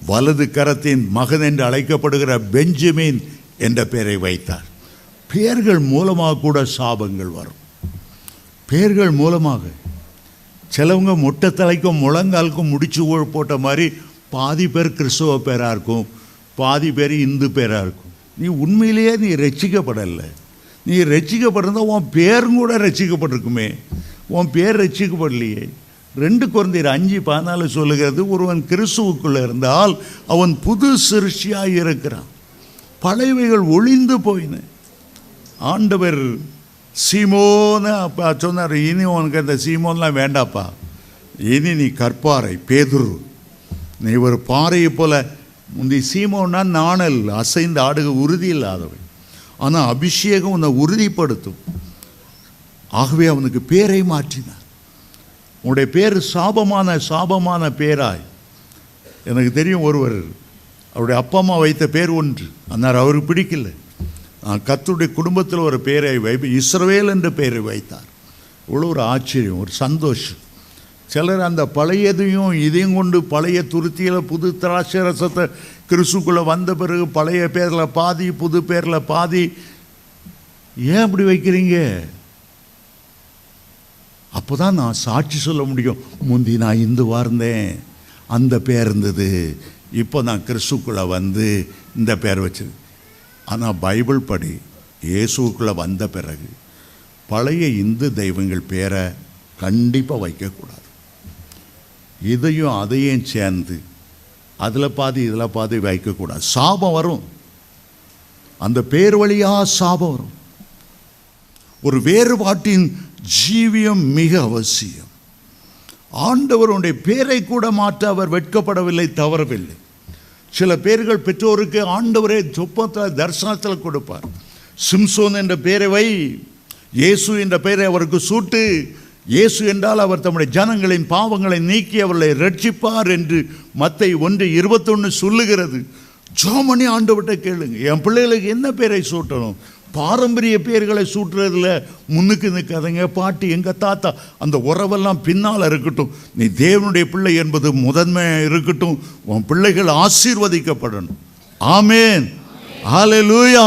வலது கரத்தின் மகன் என்று அழைக்கப்படுகிற பெஞ்சமின் என்ற பெயரை வைத்தார். பெயர்கள் மூலமாக கூட சாபங்கள் வரும். பெயர்கள் மூலமாக சிலவங்க மொட்டை தலைக்கும் முழங்காலுக்கும் முடிச்சு போட்ட மாதிரி பாதி பேர் கிறிஸ்தவ பேராக இருக்கும், பாதி பேர் இந்து பேராக இருக்கும். நீ உண்மையிலேயே நீ ரட்சிக்கப்படலை. நீ ரட்சிக்கப்பட்டிருந்தால் உன் பேரும் கூட ரட்சிக்கப்பட்டிருக்குமே. உன் பேர் ரட்சிக்கப்படலையே. 2 கொரிந்தியர் 5:14 சொல்லுகிறது, ஒருவன் கிறிஸ்துவுக்குள்ளே இருந்தால் அவன் புது சிருஷ்டியாக இருக்கிறான், பழையவைகள் ஒளிந்து போயின. ஆண்டவர் சீமோன்னு அப்பா சொன்னார், இனி உனக்கு அந்த சீமோன்லாம் வேண்டாப்பா, இனி நீ கற்பாறை பேதுரு, நீ ஒரு பாறையை போல. முந்தி சீமோன்னா நாணல், அசைந்த ஆடுக, உறுதி இல்லாதவன். ஆனால் அபிஷேகம் உன்னை உறுதிப்படுத்தும். ஆகவே அவனுக்கு பேரை மாற்றினார். உன்னுடைய பேர் சாபமான பேராய். எனக்கு தெரியும் ஒருவர், அவருடைய அப்பா அம்மா வைத்த பேர் ஒன்று, ஆனால் அவருக்கு பிடிக்கல. கர்த்தருடைய குடும்பத்தில் ஒரு பேரை இஸ்ரவேல் என்ற பெயரை வைத்தார். இவ்வளோ ஒரு ஆச்சரியம், ஒரு சந்தோஷம். சிலர் அந்த பழையதையும் இதையும் கொண்டு பழைய துருத்தியில் புது திராட்சை ரசத்தை கிறிஸ்துக்குள்ளே வந்த பிறகு பழைய பேரில் பாதி புது பேரில் பாதி. ஏன் அப்படி வைக்கிறீங்க? அப்போ தான் நான் சாட்சி சொல்ல முடியும். முந்தி நான் இந்துவாக இருந்தேன், அந்த பேர் இருந்தது, இப்போ நான் கிறிஸ்துக்குள்ளே வந்து இந்த பேர் வச்சது. ஆனால் பைபிள் படி இயேசுக்குள்ளே வந்த பிறகு பழைய இந்து தெய்வங்கள் பேரை கண்டிப்பாக வைக்கக்கூடாது. இதையும் அதையும் சேர்ந்து அதில் பாதி இதில் பாதி வைக்கக்கூடாது. சாபம் வரும், அந்த பேர் வழியாக சாபம் வரும். ஒரு வேறுபாட்டின் ஜீவியம் மிக அவசியம். ஆண்டவருடைய பேரை கூட மாற்ற அவர் வெட்கப்படவில்லை, தவறவில்லை. சில பேர்கள் பெற்றோருக்கு ஆண்டவரே சொப்பத்தில் தரிசனத்தில் கொடுப்பார். சிம்சோன் என்ற பெயரை வை, இயேசு என்ற பெயரை அவருக்கு சூட்டு. இயேசு என்றால் அவர் தம்முடைய ஜனங்களின் பாவங்களை நீக்கி அவர்களை ரட்சிப்பார் என்று மத்தேயு 1:21 சொல்லுகிறது. ஜோமணி ஆண்டவர்கிட்ட கேளுங்க, என் பிள்ளைகளுக்கு என்ன பேரை சூட்டணும்? பாரம்பரிய பேர்களை சூட்டுறதுல முன்னுக்கு நிற்காதங்க. பாட்டி, எங்கள் தாத்தா, அந்த உறவெல்லாம் பின்னால் இருக்கட்டும். நீ தேவனுடைய பிள்ளை என்பது முதன்மையாக இருக்கட்டும். உன் பிள்ளைகள் ஆசீர்வதிக்கப்படணும். ஆமேன், ஹல்லேலூயா.